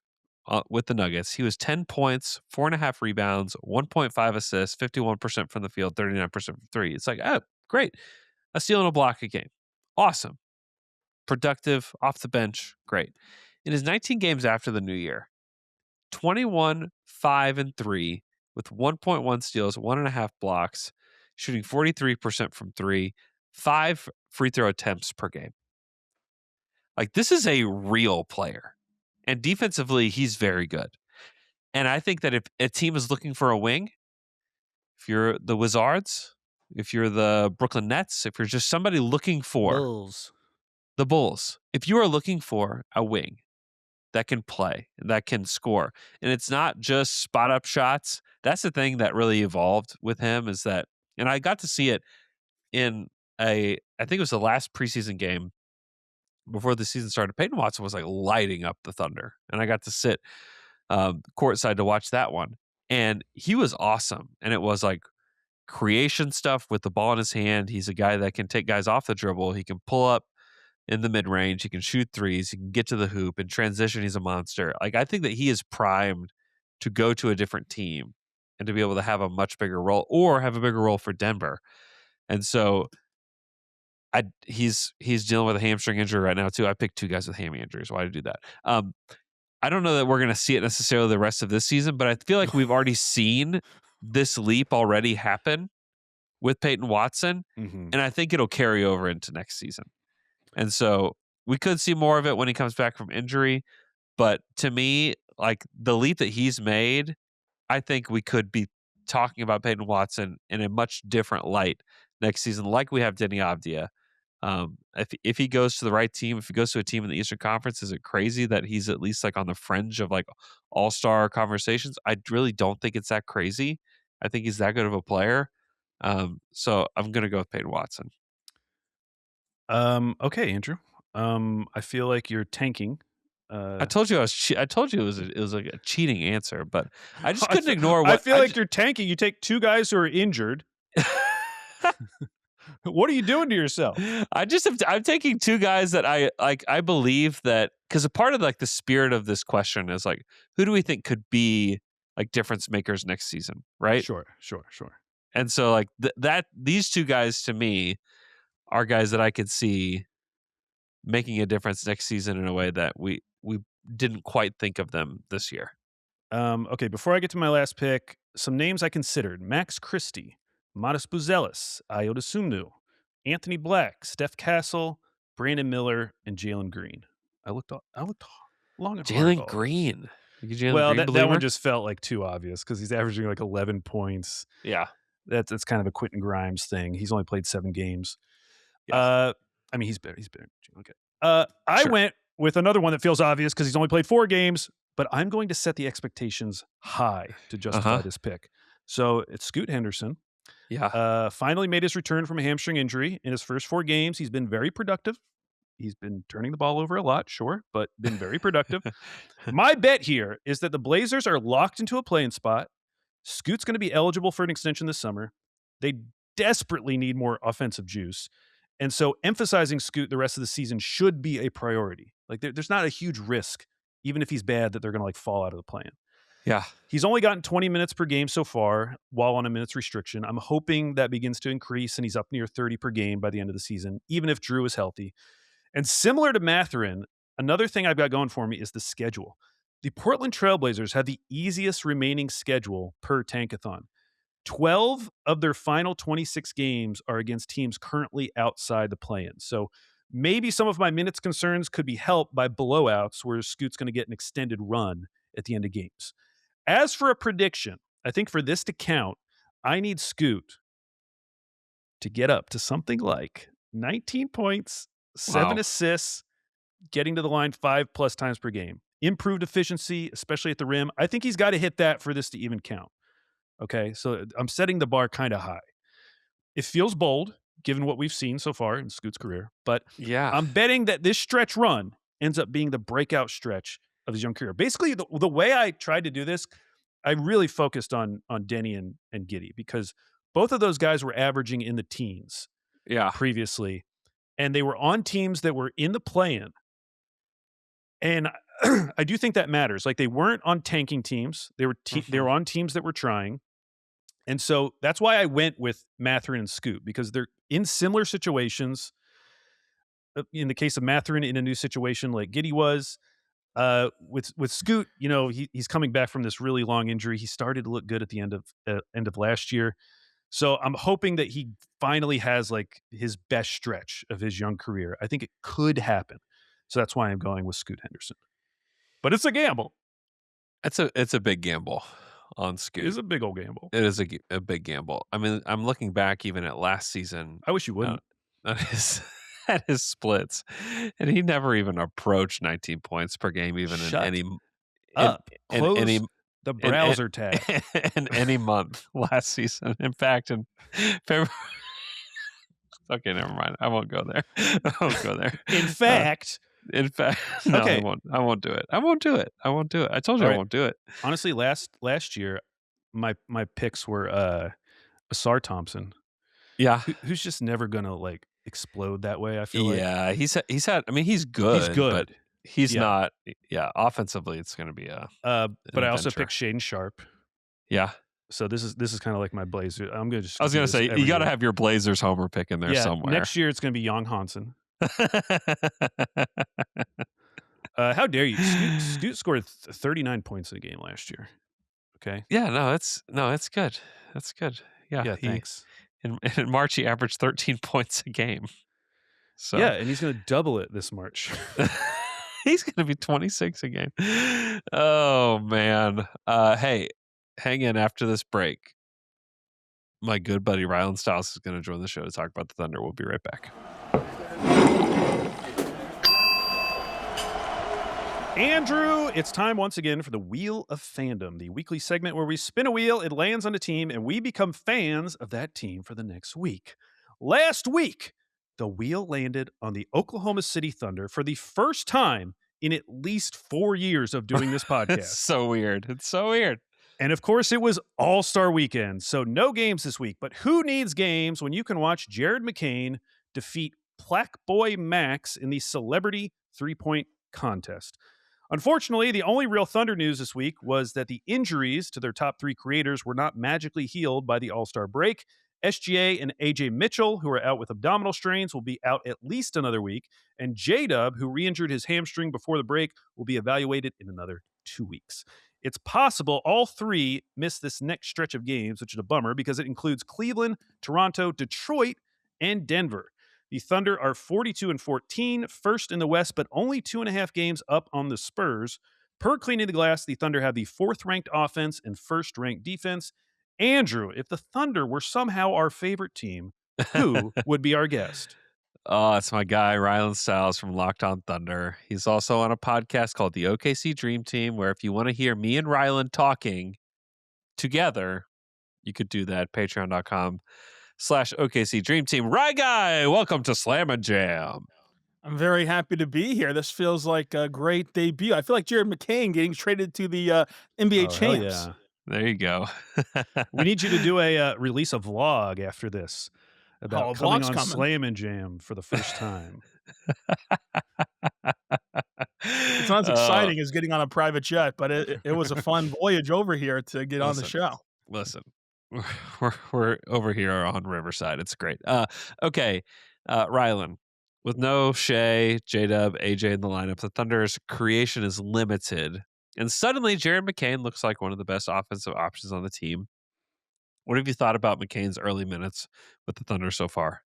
with the Nuggets, he was 10 points, 4.5 rebounds, 1.5 assists, 51% from the field, 39% from three. It's like, oh, great. A steal and a block a game. Awesome. Productive, off the bench, great. In his 19 games after the new year, 21, 5, and 3 with 1.1 steals, 1.5 blocks, shooting 43% from 3, 5 free throw attempts per game. Like, this is a real player. And defensively, he's very good. And I think that if a team is looking for a wing, if you're the Wizards, if you're the Brooklyn Nets, if you're just somebody looking for the Bulls, if you are looking for a wing that can play, that can score, and it's not just spot up shots, that's the thing that really evolved with him is that, and I got to see it in I think it was the last preseason game before the season started. Peyton Watson was like lighting up the Thunder, and I got to sit courtside to watch that one. And he was awesome. And it was like creation stuff with the ball in his hand. He's a guy that can take guys off the dribble. He can pull up in the mid range. He can shoot threes. He can get to the hoop. In transition, he's a monster. Like, I think that he is primed to go to a different team and to be able to have a much bigger role or have a bigger role for Denver. And so he's dealing with a hamstring injury right now too. I picked 2 guys with hammy injuries. Why did I do that? I don't know that we're going to see it necessarily the rest of this season, but I feel like we've already seen this leap already happen with Peyton Watson, and I think it'll carry over into next season. And so we could see more of it when he comes back from injury, but to me, like, the leap that he's made, I think we could be talking about Peyton Watson in a much different light next season, like we have Denny Avdia. If he goes to the right team, if he goes to a team in the Eastern Conference, is it crazy that he's at least like on the fringe of like all-star conversations? I really don't think it's that crazy. I think he's that good of a player. So I'm going to go with Peyton Watson. Okay, Andrew. I feel like you're tanking. I told you I told you it was like a cheating answer, but I just couldn't ignore what I feel like you're tanking. You take 2 guys who are injured. What are you doing to yourself? I'm taking 2 guys that I believe that, because a part of like the spirit of this question is like, who do we think could be like difference makers next season, right? Sure. And so like these 2 guys to me are guys that I could see making a difference next season in a way that we didn't quite think of them this year. Okay, before I get to my last pick, some names I considered: Max Christie, Modest Buzelis, Iota Sumnu, Anthony Black, Steph Castle, Brandon Miller, and Jalen Green. I looked long and hard. Jalen Green. Well, that one just felt like too obvious because he's averaging like 11 points. Yeah. That's kind of a Quentin Grimes thing. He's only played 7 games. Yes. I mean, he's better. Okay. I went with another one that feels obvious because he's only played 4 games, but I'm going to set the expectations high to justify this pick. So it's Scoot Henderson. Yeah. Finally made his return from a hamstring injury. In his first 4 games, he's been very productive. He's been turning the ball over a lot, sure, but been very productive. My bet here is that the Blazers are locked into a play-in spot. Scoot's going to be eligible for an extension this summer. They desperately need more offensive juice. And so emphasizing Scoot the rest of the season should be a priority. Like, there's not a huge risk, even if he's bad, that they're going to like fall out of the plan. Yeah. He's only gotten 20 minutes per game so far while on a minutes restriction. I'm hoping that begins to increase and he's up near 30 per game by the end of the season, even if Drew is healthy. And similar to Mathurin, another thing I've got going for me is the schedule. The Portland Trailblazers have the easiest remaining schedule per Tankathon. 12 of their final 26 games are against teams currently outside the play-in. So maybe some of my minutes concerns could be helped by blowouts where Scoot's going to get an extended run at the end of games. As for a prediction, I think for this to count, I need Scoot to get up to something like 19 points, 7 assists, getting to the line 5+ times per game. Improved efficiency, especially at the rim. I think he's got to hit that for this to even count. Okay, so I'm setting the bar kind of high. It feels bold, given what we've seen so far in Scoot's career, but Yeah. I'm betting that this stretch run ends up being the breakout stretch of his young career. Basically, the way I tried to do this, I really focused on Denny and Giddey because both of those guys were averaging in the teens previously, and they were on teams that were in the play-in. And I do think that matters. Like, they weren't on tanking teams. They were on teams that were trying. And so that's why I went with Mathurin and Scoot, because they're in similar situations. In the case of Mathurin, in a new situation like Giddey was, With Scoot, he's coming back from this really long injury. He started to look good at the end of last year. So I'm hoping that he finally has like his best stretch of his young career. I think it could happen. So that's why I'm going with Scoot Henderson. But it's a gamble. It's a big gamble on Scoot. It is a big old gamble. It is a big gamble. I mean, I'm looking back even at last season. I wish you wouldn't. At his splits, and he never even approached 19 points per game, even in any Close the browser tab in any month last season. In fact, in February. Okay, never mind. I won't go there. In fact, no, okay. I won't do it. I won't do it. I told you I won't do it. Honestly, last year, my picks were Asar Thompson. Yeah, who's just never gonna like explode that way. I feel like. Yeah, he's had. I mean, he's good, but he's not. Yeah, offensively, it's going to be a. But I also picked Shaden Sharp. Yeah. So this is kind of like my Blazer. I was going to say you got to have your Blazers homer pick in there somewhere. Next year it's going to be Young Hansen. How dare you? Scoot scored 39 points in a game last year. Okay. Yeah. No, it's good. That's good. Yeah. Thanks. In March, he averaged 13 points a game. So yeah, and he's going to double it this March. He's going to be 26 a game. Oh, man. Hey, hang in after this break. My good buddy Rylan Stiles is going to join the show to talk about the Thunder. We'll be right back. Andrew, it's time once again for the Wheel of Fandom, the weekly segment where we spin a wheel, it lands on a team, and we become fans of that team for the next week. Last week, the wheel landed on the Oklahoma City Thunder for the first time in at least 4 years of doing this podcast. It's so weird. And of course, it was All-Star Weekend, so no games this week. But who needs games when you can watch Jared McCain defeat Plaque Boy Max in the celebrity three-point contest? Unfortunately, the only real Thunder news this week was that the injuries to their top three creators were not magically healed by the All-Star break. SGA and AJ Mitchell, who are out with abdominal strains, will be out at least another week. And J-Dub, who re-injured his hamstring before the break, will be evaluated in another 2 weeks. It's possible all three miss this next stretch of games, which is a bummer because it includes Cleveland, Toronto, Detroit, and Denver. The Thunder are 42-14, first in the West, but only 2.5 games up on the Spurs. Per Cleaning the Glass, the Thunder have the fourth-ranked offense and first-ranked defense. Andrew, if the Thunder were somehow our favorite team, who would be our guest? Oh, it's my guy, Rylan Stiles from Locked On Thunder. He's also on a podcast called the OKC Dream Team, where if you want to hear me and Rylan talking together, you could do that. Patreon.com/OKC Dream Team. Right, guy, welcome to Slam and Jam. I'm very happy to be here. This feels like a great debut. I feel like Jared McCain getting traded to the NBA champs. Yeah. There you go. We need you to do a release a vlog after this about coming on Slam and Jam for the first time. It's not as exciting as getting on a private jet, but it was a fun voyage over here to get on the show. Listen, we're over here on Riverside. It's great. Okay, Rylan, with no Shea, J-Dub, AJ in the lineup, the Thunder's creation is limited. And suddenly, Jared McCain looks like one of the best offensive options on the team. What have you thought about McCain's early minutes with the Thunder so far?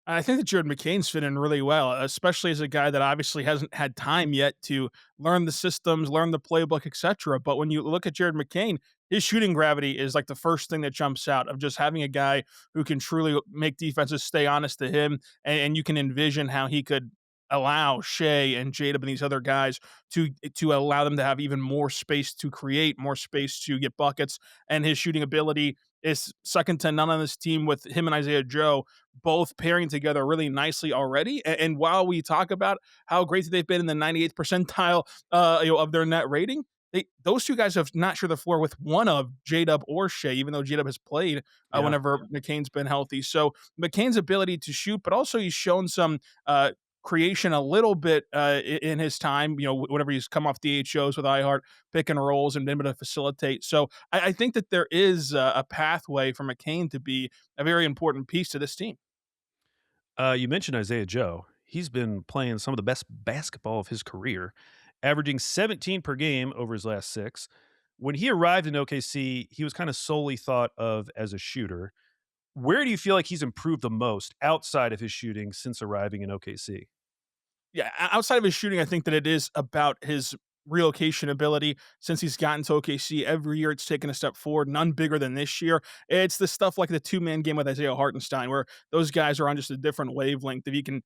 I think that Jared McCain's fit in really well, especially as a guy that obviously hasn't had time yet to learn the systems, learn the playbook, etc. But when you look at Jared McCain, his shooting gravity is like the first thing that jumps out of just having a guy who can truly make defenses stay honest to him. And you can envision how he could allow Shea and J-Dub and these other guys to allow them to have even more space to create, more space to get buckets. And his shooting ability is second to none on this team, with him and Isaiah Joe both pairing together really nicely already. And while we talk about how great they've been in the 98th percentile of their net rating, those two guys have not shared the floor with one of J-Dub or Shea, even though J-Dub has played whenever McCain's been healthy. So McCain's ability to shoot, but also he's shown some creation a little bit in his time, whenever he's come off DHOs with iHeart, pick and rolls, and been able to facilitate. So I think that there is a pathway for McCain to be a very important piece to this team. You mentioned Isaiah Joe. He's been playing some of the best basketball of his career. averaging 17 per game over his last 6. When he arrived in OKC, he was kind of solely thought of as a shooter. Where do you feel like he's improved the most outside of his shooting since arriving in OKC? Yeah, outside of his shooting, I think that it is about his relocation ability. Since he's gotten to OKC, every year it's taken a step forward, none bigger than this year. It's the stuff like the two-man game with Isaiah Hartenstein, where those guys are on just a different wavelength. If you can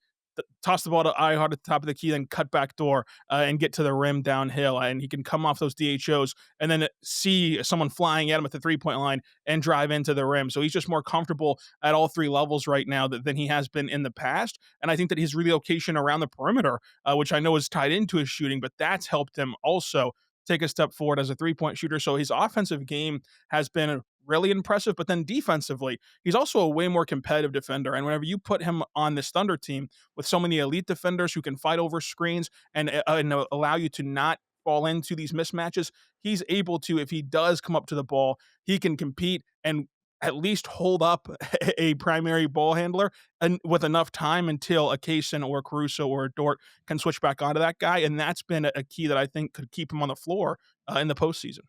toss the ball to Ihart at the top of the key, then cut back door and get to the rim downhill, and he can come off those DHOs and then see someone flying at him at the three-point line and drive into the rim. So he's just more comfortable at all three levels right now than he has been in the past. And I think that his relocation around the perimeter, which I know is tied into his shooting, but that's helped him also take a step forward as a three-point shooter. So his offensive game has been really impressive, but then defensively, he's also a way more competitive defender. And whenever you put him on this Thunder team with so many elite defenders who can fight over screens and allow you to not fall into these mismatches, he's able to, if he does come up to the ball, he can compete and at least hold up a primary ball handler and with enough time until a Cason or a Caruso or a Dort can switch back onto that guy. And that's been a key that I think could keep him on the floor in the postseason.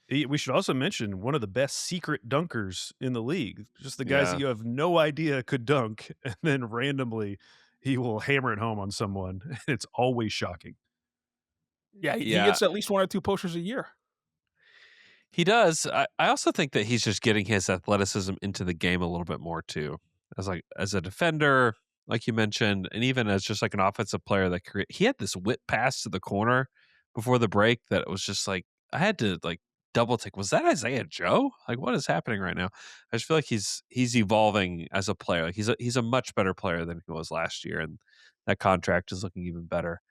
We should also mention one of the best secret dunkers in the league. Just the guys Yeah. that you have no idea could dunk, and then randomly he will hammer it home on someone. And it's always shocking. Yeah, he Yeah. gets at least 1 or 2 posters a year. He does. I also think that he's just getting his athleticism into the game a little bit more too, as a defender, like you mentioned, and even as just like an offensive player that he had this whip pass to the corner before the break that it was just like I had to like double take. Was that Isaiah Joe? Like what is happening right now? I just feel like he's evolving as a player. Like he's a much better player than he was last year, and that contract is looking even better.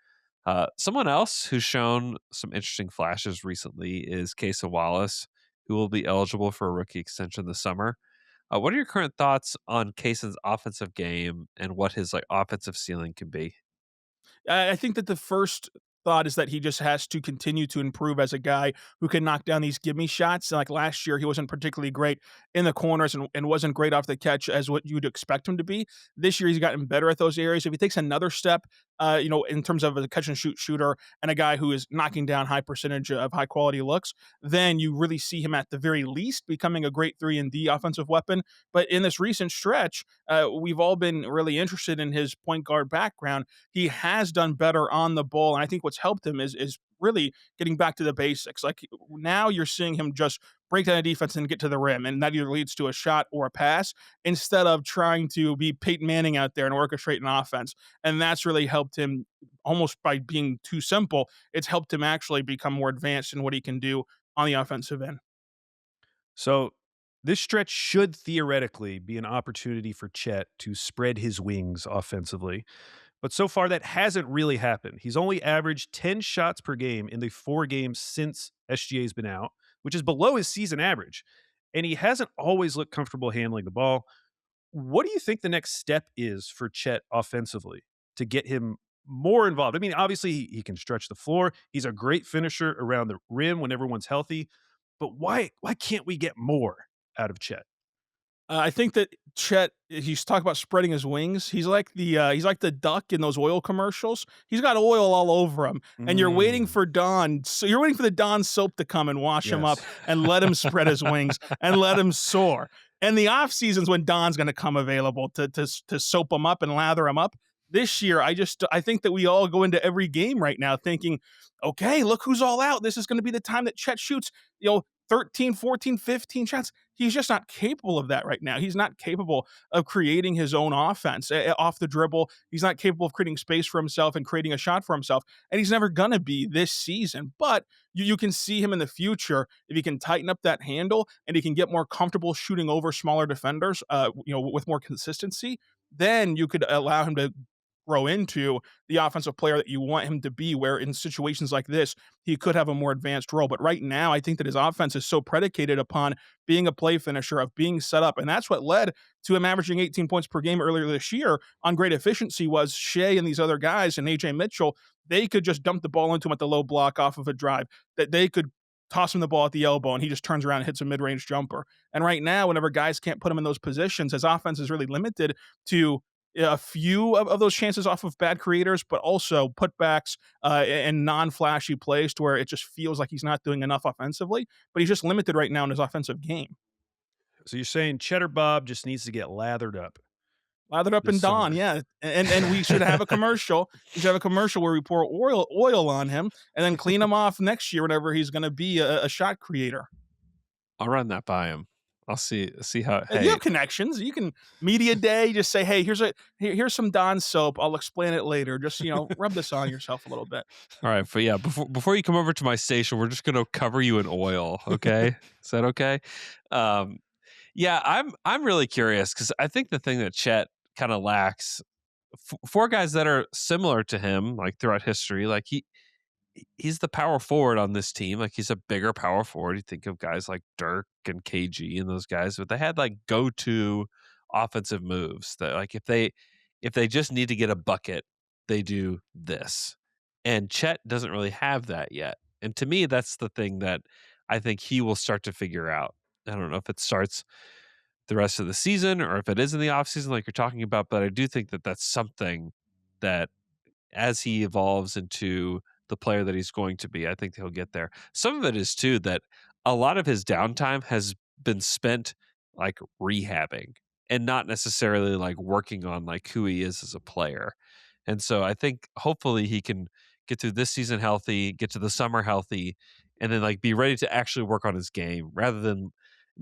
Someone else who's shown some interesting flashes recently is Cason Wallace, who will be eligible for a rookie extension this summer. What are your current thoughts on Cason's offensive game and what his like offensive ceiling can be? I think that the first thought is that he just has to continue to improve as a guy who can knock down these gimme shots. Like last year, he wasn't particularly great in the corners and wasn't great off the catch as what you'd expect him to be. This year, he's gotten better at those areas. If he takes another step, in terms of a catch and shoot shooter and a guy who is knocking down high percentage of high quality looks, then you really see him at the very least becoming a great 3-and-D offensive weapon. But in this recent stretch, we've all been really interested in his point guard background. He has done better on the ball, and I think what's helped him is really getting back to the basics. Like now you're seeing him just break down a defense and get to the rim, and that either leads to a shot or a pass instead of trying to be Peyton Manning out there and orchestrate an offense. And that's really helped him almost by being too simple. It's helped him actually become more advanced in what he can do on the offensive end. So this stretch should theoretically be an opportunity for Chet to spread his wings offensively. But so far, that hasn't really happened. He's only averaged 10 shots per game in the 4 games since SGA's been out, which is below his season average. And he hasn't always looked comfortable handling the ball. What do you think the next step is for Chet offensively to get him more involved? I mean, obviously, he can stretch the floor. He's a great finisher around the rim when everyone's healthy. But why can't we get more out of Chet? I think that Chet, he's talking about spreading his wings. He's like the duck in those oil commercials. He's got oil all over him, and you're waiting for Dawn. So you're waiting for the Dawn soap to come and wash him up and let him spread his wings and let him soar. And the off seasons when Dawn's going to come available to soap him up and lather him up. This year, I think that we all go into every game right now thinking, okay, look who's all out. This is going to be the time that Chet shoots, 13, 14, 15 shots. He's just not capable of that right now. He's not capable of creating his own offense off the dribble. He's not capable of creating space for himself and creating a shot for himself. And he's never going to be this season. But you can see him in the future if he can tighten up that handle and he can get more comfortable shooting over smaller defenders, with more consistency. Then you could allow him to grow into the offensive player that you want him to be, where in situations like this, he could have a more advanced role. But right now, I think that his offense is so predicated upon being a play finisher, of being set up. And that's what led to him averaging 18 points per game earlier this year on great efficiency. Was Shea and these other guys and AJ Mitchell, they could just dump the ball into him at the low block off of a drive, that they could toss him the ball at the elbow and he just turns around and hits a mid-range jumper. And right now, whenever guys can't put him in those positions, his offense is really limited to a few of those chances off of bad creators, but also putbacks and non-flashy plays to where it just feels like he's not doing enough offensively, but he's just limited right now in his offensive game. So you're saying Cheddar Bob just needs to get lathered up. Lathered up this and Dawn, summer. yeah. And we should have a commercial. We should have a commercial where we pour oil on him and then clean him off next year whenever he's going to be a shot creator. I'll run that by him. I'll see how. And you have connections. You can media day. Just say, hey, here's some Dawn soap. I'll explain it later. Just rub this on yourself a little bit. All right, but yeah, before you come over to my station, we're just gonna cover you in oil. Okay, is that okay? Yeah, I'm really curious because I think the thing that Chet kind of lacks, four guys that are similar to him, like throughout history, like he's the power forward on this team. Like he's a bigger power forward. You think of guys like Dirk and KG and those guys, but they had like go-to offensive moves that like if they just need to get a bucket, they do this. And Chet doesn't really have that yet. And to me, that's the thing that I think he will start to figure out. I don't know if it starts the rest of the season or if it is in the offseason like you're talking about, but I do think that that's something that as he evolves into the player that he's going to be, I think he'll get there. Some of it is too that a lot of his downtime has been spent like rehabbing and not necessarily like working on like who he is as a player. And so I think hopefully he can get through this season healthy, get to the summer healthy, and then like be ready to actually work on his game rather than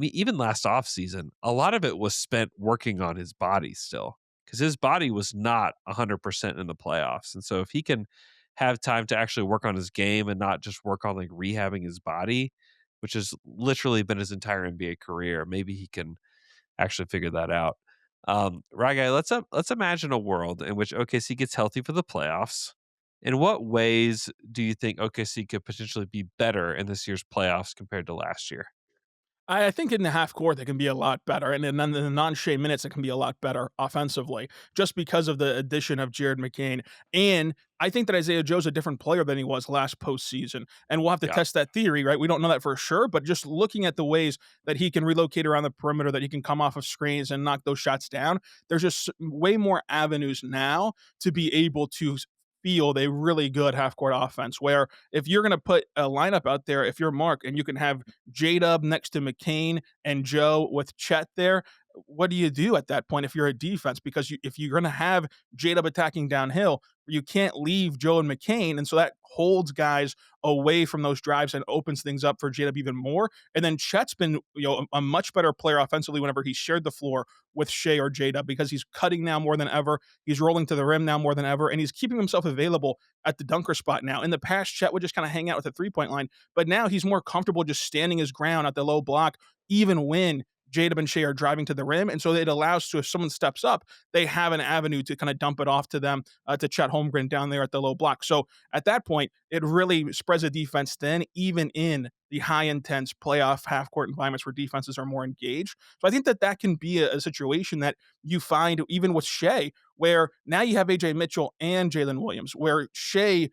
even last off season, a lot of it was spent working on his body still because his body was not 100% in the playoffs. And so if he can have time to actually work on his game and not just work on like rehabbing his body, which has literally been his entire NBA career, maybe he can actually figure that out. Right, guy, let's imagine a world in which OKC gets healthy for the playoffs. In what ways do you think OKC could potentially be better in this year's playoffs compared to last year? I think in the half court, they can be a lot better. And then in the non-Shea minutes, it can be a lot better offensively just because of the addition of Jared McCain. And I think that Isaiah Joe's a different player than he was last postseason. And we'll have to test that theory, right? We don't know that for sure, but just looking at the ways that he can relocate around the perimeter, that he can come off of screens and knock those shots down, there's just way more avenues now to be able to field a really good half-court offense where if you're going to put a lineup out there, if you're Mark and you can have J-Dub next to McCain and Joe with Chet there, what do you do at that point if you're a defense? Because if you're going to have J-Dub attacking downhill, you can't leave Joe and McCain. And so that holds guys away from those drives and opens things up for J-Dub even more. And then Chet's been a much better player offensively whenever he shared the floor with Shea or J-Dub because he's cutting now more than ever. He's rolling to the rim now more than ever. And he's keeping himself available at the dunker spot now. In the past, Chet would just kind of hang out with the three-point line. But now he's more comfortable just standing his ground at the low block, even when J-Dub and Shea are driving to the rim. And so it allows to, if someone steps up, they have an avenue to kind of dump it off to them, to Chet Holmgren down there at the low block. So at that point, it really spreads the defense thin, even in the high intense playoff half court environments where defenses are more engaged. So I think that can be a situation that you find even with Shea, where now you have AJ Mitchell and Jalen Williams, where Shea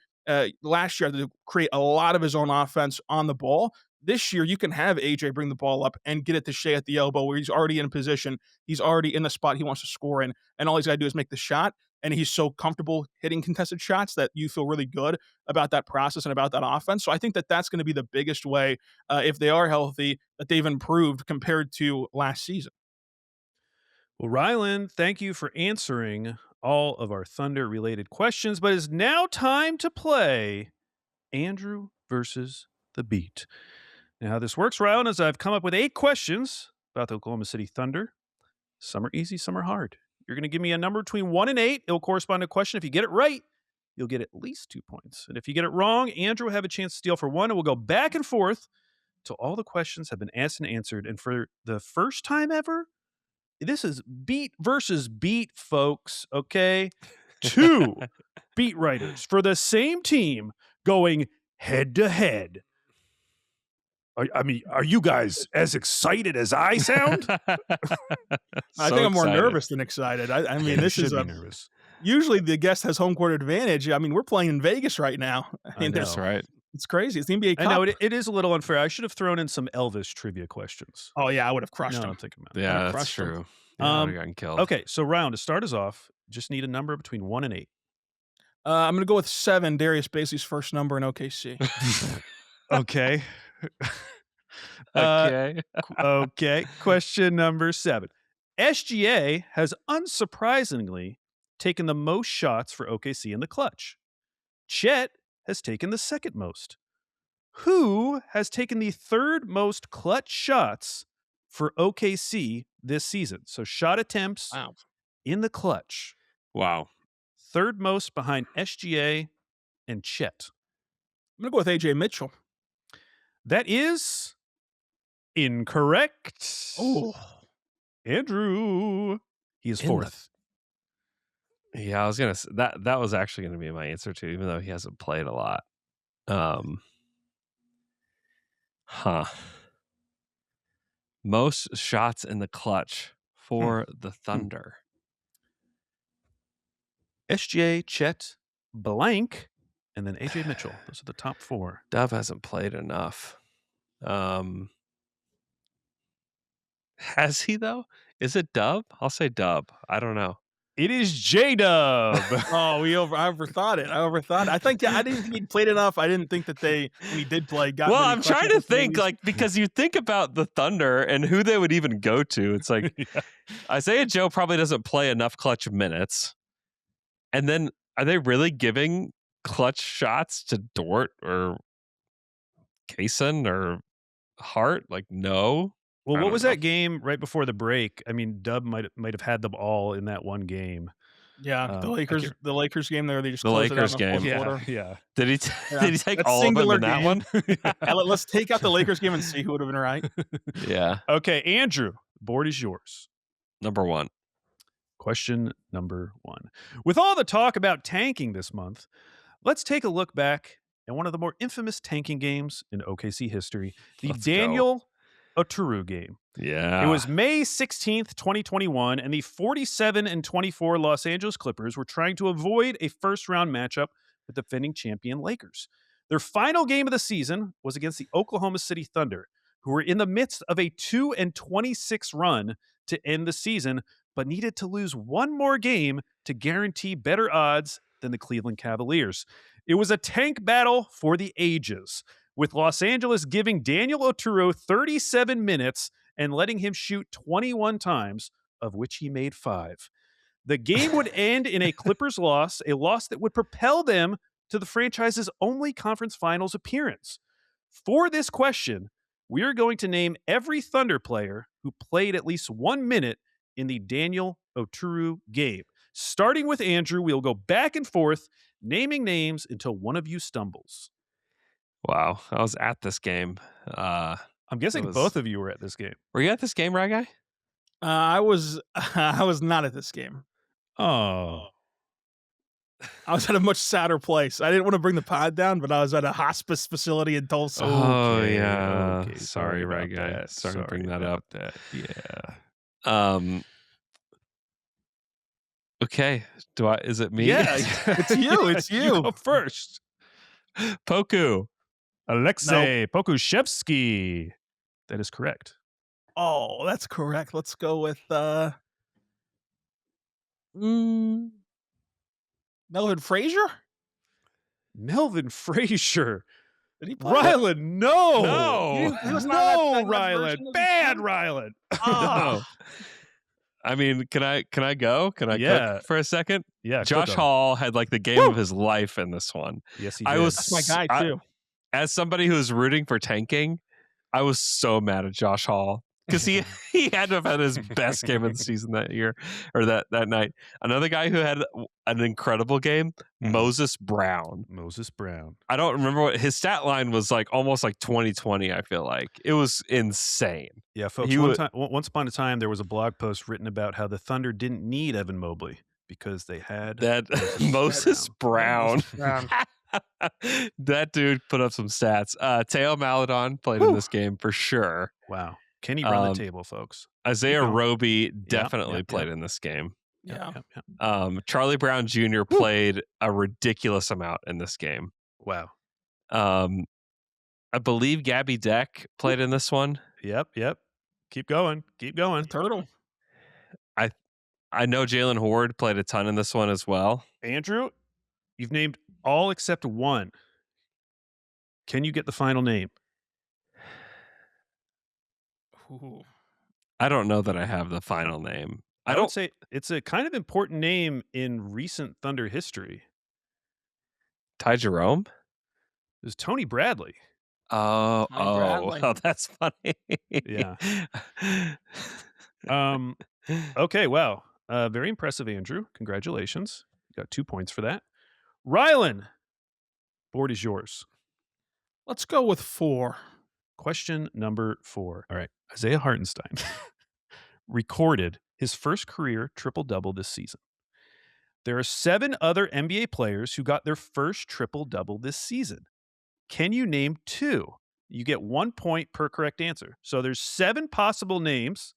last year had to create a lot of his own offense on the ball. This year, you can have AJ bring the ball up and get it to Shea at the elbow where he's already in position. He's already in the spot he wants to score in. And all he's got to do is make the shot. And he's so comfortable hitting contested shots that you feel really good about that process and about that offense. So I think that that's going to be the biggest way, if they are healthy, that they've improved compared to last season. Well, Rylan, thank you for answering all of our Thunder-related questions, but it's now time to play Andrew versus the Beat. Now, how this works, Rylan, is I've come up with 8 questions about the Oklahoma City Thunder. Some are easy, some are hard. You're going to give me a number between 1 and 8. It'll correspond to a question. If you get it right, you'll get at least 2 points. And if you get it wrong, Andrew will have a chance to steal for 1, and we'll go back and forth till all the questions have been asked and answered. And for the first time ever, this is Beat versus Beat, folks, okay? 2 beat writers for the same team going head-to-head. Are you guys as excited as I sound? I think I'm more nervous than excited. I mean, this is nervous. Usually the guest has home court advantage. I mean, we're playing in Vegas right now. I mean, that's right. It's crazy. It's the NBA Cup. I know it is a little unfair. I should have thrown in some Elvis trivia questions. Oh yeah, I would have crushed him. I'm thinking about yeah, that's true. Gotten killed. Okay, so Ryan, to start us off, Just need a number between 1 and 8. I'm going to go with 7, Darius Bazley's first number in OKC. Okay. Okay. Okay. Question number 7. SGA has unsurprisingly taken the most shots for OKC in the clutch. Chet has taken the second most. Who has taken the third most clutch shots for OKC this season? So shot attempts in the clutch. Wow. Third most behind SGA and Chet. I'm going to go with AJ Mitchell. That is incorrect. Oh, Andrew. He is fourth. Yeah, I was gonna say that was actually gonna be my answer too, even though he hasn't played a lot. Most shots in the clutch for the Thunder. SGA, Chet, blank, and then AJ Mitchell. Those are the top 4. Dove hasn't played enough. Has he though? Is it Dub? I'll say Dub. I don't know. It is J-Dub. Oh, I overthought it. I didn't think he played enough. I didn't think that when he did play, got well, many I'm clutch trying to think, opportunities. because you think about the Thunder and who they would even go to. It's like Isaiah Joe probably doesn't play enough clutch minutes. And then are they really giving clutch shots to Dort or Cason or Hart? Like, no. Well, what was that game right before the break? I mean, Dub might have had them all in that one game. Yeah, the Lakers game there, they just the closed Lakers it out in the game. fourth quarter. Yeah. Did he take That all of them in that game. one? Let's take out the Lakers game and see who would have been right. Yeah. Okay, Andrew, the board is yours. Number 1. Question number 1. With all the talk about tanking this month, let's take a look back at one of the more infamous tanking games in OKC history, the Daniel Oturu game. Yeah. It was May 16th, 2021, and the 47-24 Los Angeles Clippers were trying to avoid a first-round matchup with defending champion Lakers. Their final game of the season was against the Oklahoma City Thunder, who were in the midst of a 2-26 run to end the season, but needed to lose one more game to guarantee better odds than the Cleveland Cavaliers. It was a tank battle for the ages, with Los Angeles giving Daniel Oturu 37 minutes and letting him shoot 21 times, of which he made 5. The game would end in a Clippers loss, a loss that would propel them to the franchise's only conference finals appearance. For this question, we are going to name every Thunder player who played at least 1 minute in the Daniel Oturu game. Starting with Andrew, we'll go back and forth, naming names until one of you stumbles. Wow. I was at this game. I'm guessing both of you were at this game. Were you at this game, Rye Guy? I was not at this game. Oh. I was at a much sadder place. I didn't want to bring the pod down, but I was at a hospice facility in Tulsa. Oh, yeah. Okay. Sorry, Rye Guy. Sorry to bring that up. Yeah. Okay. Is it me? Yeah, it's you. It's you. You go first. Poku. Alexei Pokushevsky. That is correct. Oh, that's correct. Let's go with Melvin Frazier? Melvin Frazier. Did he play? Rylan, no. No. He was not that Rylan. version of Bad the Rylan. No. I mean, can I go? Can I cook for a second? Yeah. Josh Hall had like the game of his life in this one. Yes, he did. That's my guy too. As somebody who was rooting for tanking, I was so mad at Josh Hall because he had to have had his best game of the season that year or that night. Another guy who had an incredible game, Moses Brown. I don't remember what his stat line was like. Almost like 2020. I feel like it was insane. Yeah, folks. Once upon a time, there was a blog post written about how the Thunder didn't need Evan Mobley because they had that Moses Brown. That dude put up some stats. Teo Maledon played in this game for sure. Wow. Can he run the table, folks? Isaiah Roby definitely played in this game. Yeah. Charlie Brown Jr. played a ridiculous amount in this game. Wow. I believe Gabby Deck played in this one. Yep. Keep going. Turtle. I know Jalen Horde played a ton in this one as well. Andrew, you've named all except one. Can you get the final name? Ooh. I don't know that I have the final name. I would say it's a kind of important name in recent Thunder history. Ty Jerome? It was Tony Bradley. Bradley. Oh, that's funny. Yeah. Okay, wow. Very impressive, Andrew. Congratulations. You got 2 points for that. Rylan, board is yours. Let's go with 4. Question number 4. All right. Isaiah Hartenstein recorded his first career triple-double this season. There are 7 other NBA players who got their first triple-double this season. Can you name 2? You get 1 point per correct answer. So there's 7 possible names.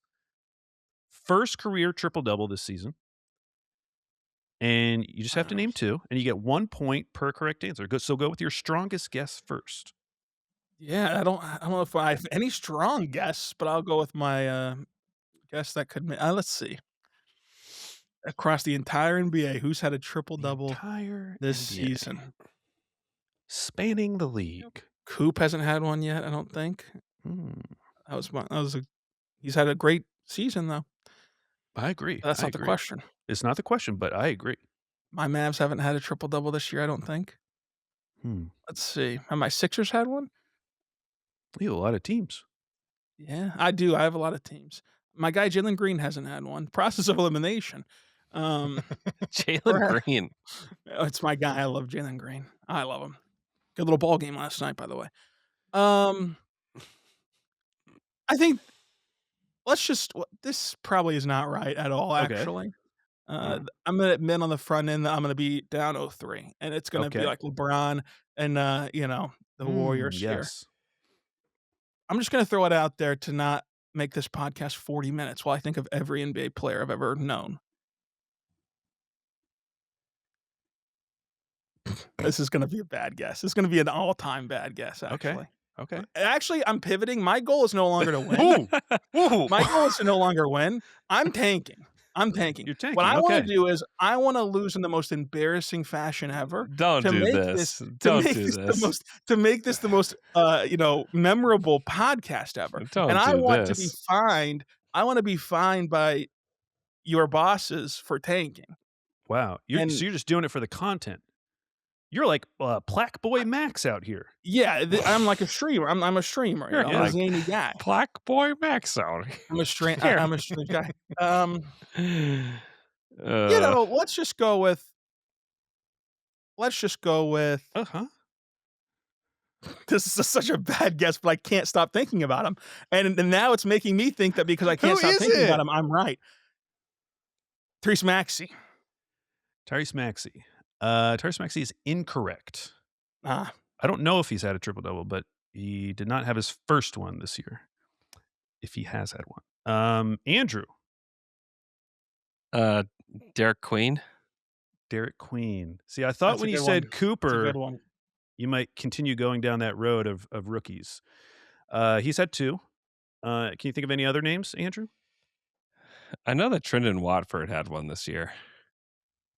First career triple-double this season. And you just have to name 2, and you get 1 point per correct answer. So go with your strongest guess first. Yeah, I don't know if I have any strong guess, but I'll go with my guess that could let's see. Across the entire NBA, who's had a triple-double this season? Spanning the league. Coop hasn't had one yet, I don't think. He's had a great season though. I agree. That's not the question. It's not the question, but I agree. My Mavs haven't had a triple-double this year, I don't think. Let's see. Have my Sixers had one? You have a lot of teams. Yeah, I do. I have a lot of teams. My guy Jalen Green hasn't had one. Process of elimination. Jalen Green. It's my guy. I love Jalen Green. I love him. Good little ball game last night, by the way. I think this probably is not right at all, actually. I'm going to admit on the front end that I'm going to be down 0-3, and it's going to be like LeBron and, the Warriors here. I'm just going to throw it out there to not make this podcast 40 minutes while I think of every NBA player I've ever known. This is going to be a bad guess. It's going to be an all-time bad guess, actually. Okay. Actually, I'm pivoting. My goal is no longer to win. My goal is to no longer win. I'm tanking. You're tanking. What I want to do is I want to lose in the most embarrassing fashion ever. Don't do this. Don't do this. To make this the most memorable podcast ever. I want to be fined. I want to be fined by your bosses for tanking. Wow. So you're just doing it for the content. You're like Plaque Boy Max out here. Yeah, I'm like a streamer. I'm a streamer. I'm a zany guy. Plaque Boy Max out here. I'm a stream guy. Let's just go with. This is such a bad guess, but I can't stop thinking about him, and now it's making me think that because I can't stop thinking about him, I'm right. Tyrese Maxey. Tyrese Maxey is incorrect. I don't know if he's had a triple-double, but he did not have his first one this year, if he has had one. Andrew. Derek Queen. See, I thought when you said Cooper, you might continue going down that road of rookies. He's had 2. Can you think of any other names, Andrew? I know that Trendon Watford had one this year.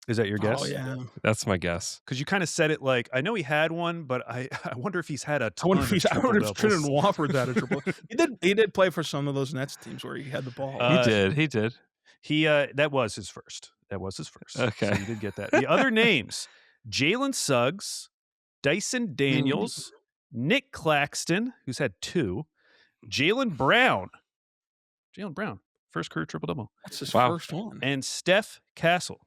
Is that your guess? Oh, yeah. That's my guess. Because you kind of said it like, I know he had one, but I wonder if he's had a ton I wonder if triple-doubles. Trendon Watford's had a triple. He did play for some of those Nets teams where he had the ball. He did. That was his first. Okay. So you did get that. The other names, Jalen Suggs, Dyson Daniels, Nick Claxton, who's had 2, Jaylen Brown, first career triple-double. That's his first one. And Steph Castle.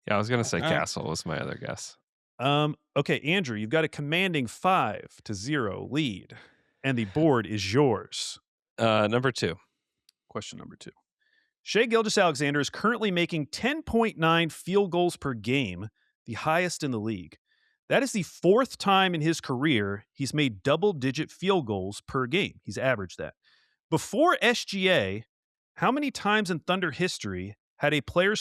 Yeah, I was going to say Castle was my other guess. Okay, Andrew, you've got a commanding 5-0 lead, and the board is yours. Number 2. Question number 2. Shai Gilgeous-Alexander is currently making 10.9 field goals per game, the highest in the league. That is the 4th time in his career he's made double-digit field goals per game. He's averaged that. Before SGA, how many times in Thunder history had a player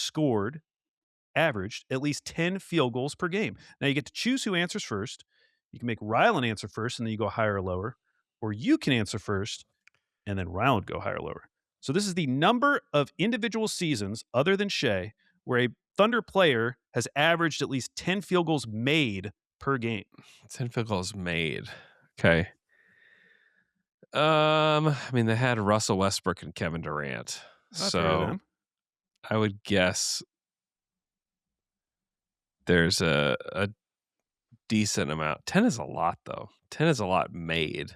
averaged at least 10 field goals per game? Now you get to choose who answers first. You can make Rylan answer first and then you go higher or lower, or you can answer first and then Rylan go higher or lower. So this is the number of individual seasons other than Shea where a Thunder player has averaged at least 10 field goals made per game. 10 field goals made. Okay. I mean, they had Russell Westbrook and Kevin Durant. So I would guess there's a decent amount. 10 is a lot, though. 10 is a lot made.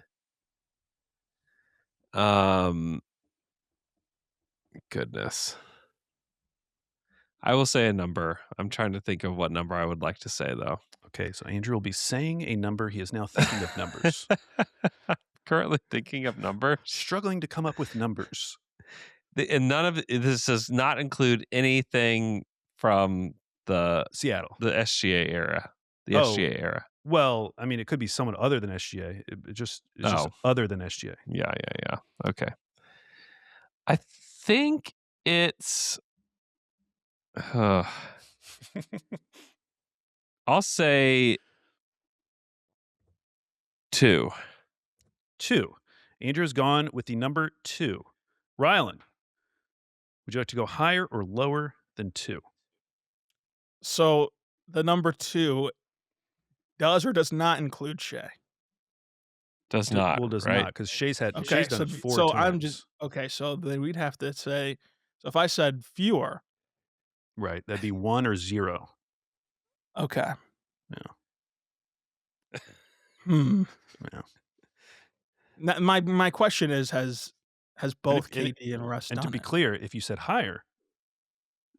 Goodness. I will say a number. I'm trying to think of what number I would like to say, though. Okay, so Andrew will be saying a number. He is now thinking of numbers. Currently thinking of numbers. Struggling to come up with numbers. And none of this does not include anything from the Seattle, the SGA era. The SGA era. Well, I mean, it could be someone other than SGA. It's just other than SGA. Yeah. Okay. I think it's. I'll say 2. 2. Andrew's gone with the number 2. Rylan, would you like to go higher or lower than 2? So the number 2 does or does not include Shea? Does not. Well, does right? not, because Shea's done it 4 so times. I'm just okay. So then we'd have to say. So if I said fewer, right, that'd be 1 or 0. Okay. Yeah. Yeah. Now, my question is, has both KD and Russ done And to be it? clear, if you said higher,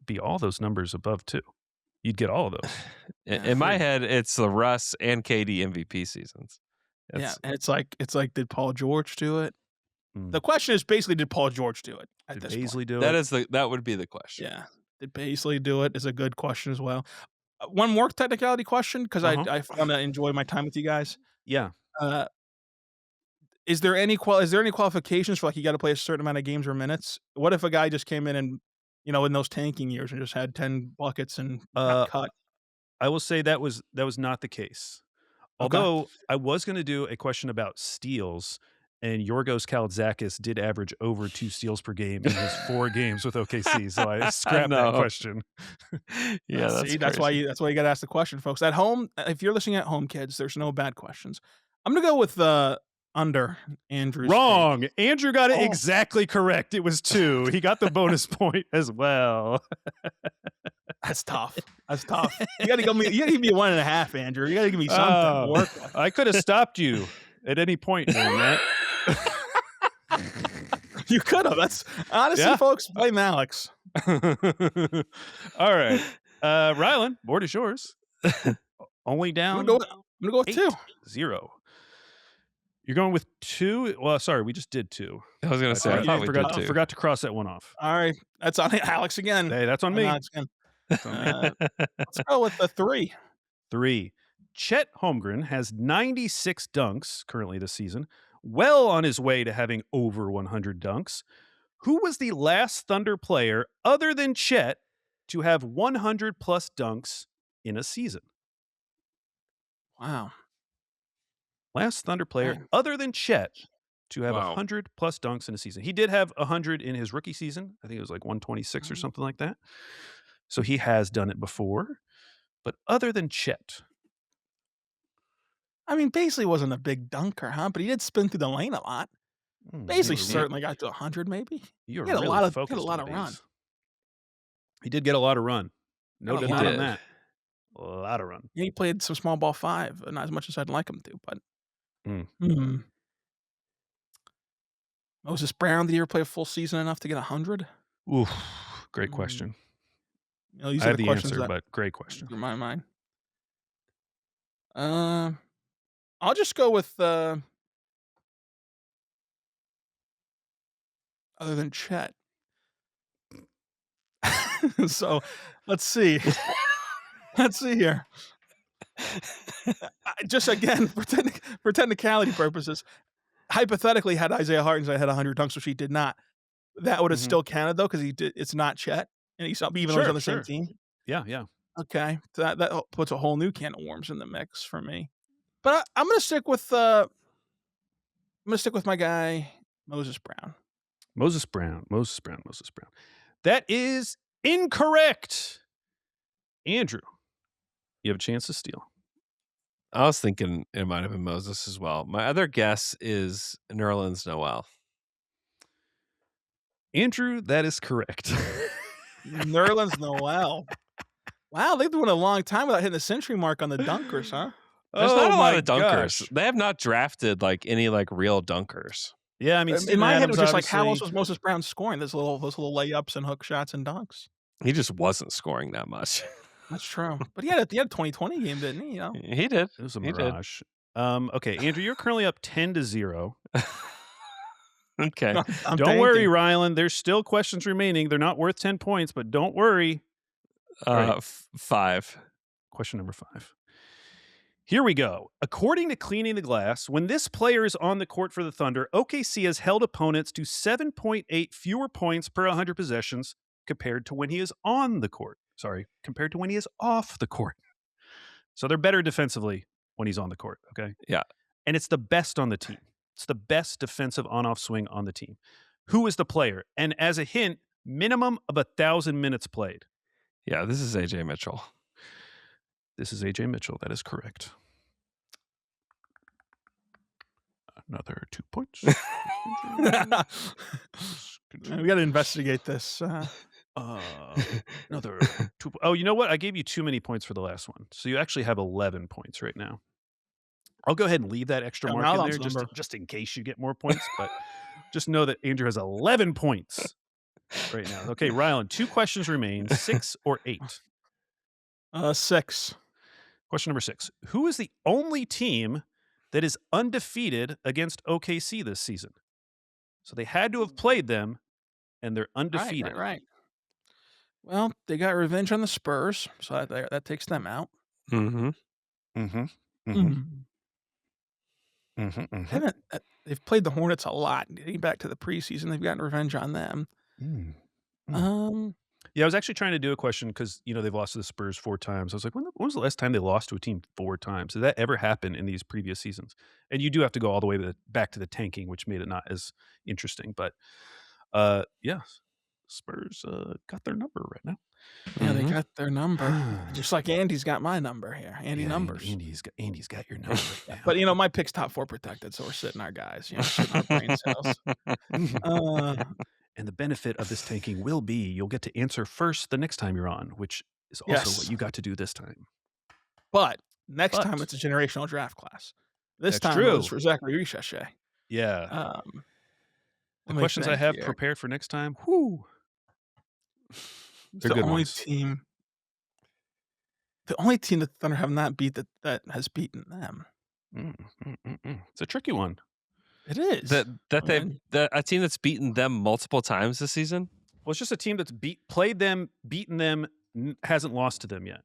be all those numbers above 2. You'd get all of those. In my head, it's the Russ and KD MVP seasons. And it's like, did Paul George do it? The question is basically, did Paul George do it? Did Paisley do it? That would be the question. Yeah. Did Paisley do it? Is a good question as well. One more technicality question, because I found to enjoy my time with you guys. Yeah. Is there any qualifications for, like, you got to play a certain amount of games or minutes? What if a guy just came in and, in those tanking years and just had 10 buckets and got cut? I will say that was not the case. Although I was going to do a question about steals, and Yorgos Kalaitzakis did average over 2 steals per game in his 4 games with OKC, so I scrapped that question. Yeah, that's why you got to ask the question, folks. At home, if you're listening at home, kids, there's no bad questions. I'm gonna go with under Andrew's. Wrong. Take. Andrew got it exactly correct. It was 2. He got the bonus point as well. That's tough. You gotta give me 1.5, Andrew. You gotta give me something to work with. I could have stopped you at any point during that. You could have. That's honestly, folks, blame Alex. All right. Rylan, board is yours. Only down. I'm gonna go with 2-0. You're going with 2? Well, sorry, we just did 2. I was going to say, I forgot to cross that one off. All right. That's on Alex again. Hey, that's on me. Let's go with the 3. 3. Chet Holmgren has 96 dunks currently this season, well on his way to having over 100 dunks. Who was the last Thunder player other than Chet to have 100 plus dunks in a season? Wow. Last Thunder player other than Chet to have 100 plus dunks in a season. He did have 100 in his rookie season. I think it was like 126 or something like that. So he has done it before. But other than Chet. I mean, Paisley wasn't a big dunker, huh? But he did spin through the lane a lot. Paisley certainly got to 100, maybe. He had a lot of run. He did get a lot of run. No denying on that. A lot of run. Yeah, he played some small ball 5, not as much as I'd like him to, but. Moses Brown, did he ever play a full season enough to get 100? Oof, great question. These I are have the answer, that but great question. through my mind. I'll just go with other than Chet. So let's see. Let's see here. Just again, for technicality purposes, hypothetically, had Isaiah Hartenstein had 100 dunks, which he did not, that would have still counted though, because it's not Chet, and he's even though he's on the same team. Yeah. Okay, so that puts a whole new can of worms in the mix for me. But I'm gonna stick with my guy Moses Brown. Moses Brown. That is incorrect. Andrew, you have a chance to steal. I was thinking it might have been Moses as well. My other guess is Nerlens Noel. Andrew, that is correct. Nerlens Noel. Wow, they've been a long time without hitting the century mark on the dunkers, huh? There's not a lot of dunkers. Gosh. They have not drafted any real dunkers. Yeah, I mean, in my head it was just like, how else was Moses Brown scoring those little layups and hook shots and dunks? He just wasn't scoring that much. That's true. But he had a 2020 game, didn't he? He did. It was a mirage. Okay, Andrew, you're currently up 10-0. Okay. Don't worry, Rylan. There's still questions remaining. They're not worth 10 points, but don't worry. 5. Question number 5. Here we go. According to Cleaning the Glass, when this player is on the court for the Thunder, OKC has held opponents to 7.8 fewer points per 100 possessions compared to when he is on the court. Compared to when he is off the court. So they're better defensively when he's on the court, okay? Yeah. And it's the best on the team. It's the best defensive on-off swing on the team. Who is the player? And as a hint, minimum of 1,000 minutes played. Yeah, this is AJ Mitchell. This is AJ Mitchell. That is correct. Another 2 points. We got to investigate this. Another 2. Oh, you know what? I gave you too many points for the last one. So you actually have 11 points right now. I'll go ahead and leave that extra mark in there just in case you get more points. But just know that Andrew has 11 points right now. Okay, Rylan, 2 questions remain. 6 or 8? 6. Question number 6. Who is the only team that is undefeated against OKC this season? So they had to have played them, and they're undefeated. Right. Well, they got revenge on the Spurs, so that takes them out. Mm-hmm. Mm-hmm. Mm-hmm. Mm-hmm. They've played the Hornets a lot. Getting back to the preseason, they've gotten revenge on them. Yeah, I was actually trying to do a question because they've lost to the Spurs 4 times. I was like, when was the last time they lost to a team 4 times? Did that ever happen in these previous seasons? And you do have to go all the way back to the tanking, which made it not as interesting. But yeah, Spurs got their number right now. Yeah, they got their number. Just like Andy's got my number here. Numbers. Andy's got your number right now. But my pick's top 4 protected, so we're sitting our guys. Sitting our brain cells. And the benefit of this tanking will be you'll get to answer first the next time you're on, which is also what you got to do this time. But next time it's a generational draft class. This time it was for Zachary Richechet. Yeah. The questions I have prepared for next time, they're the only team. The only team that the Thunder have not beat that has beaten them. It's a tricky one. It is a team that's beaten them multiple times this season. Well, it's just a team that's played them, beaten them, hasn't lost to them yet.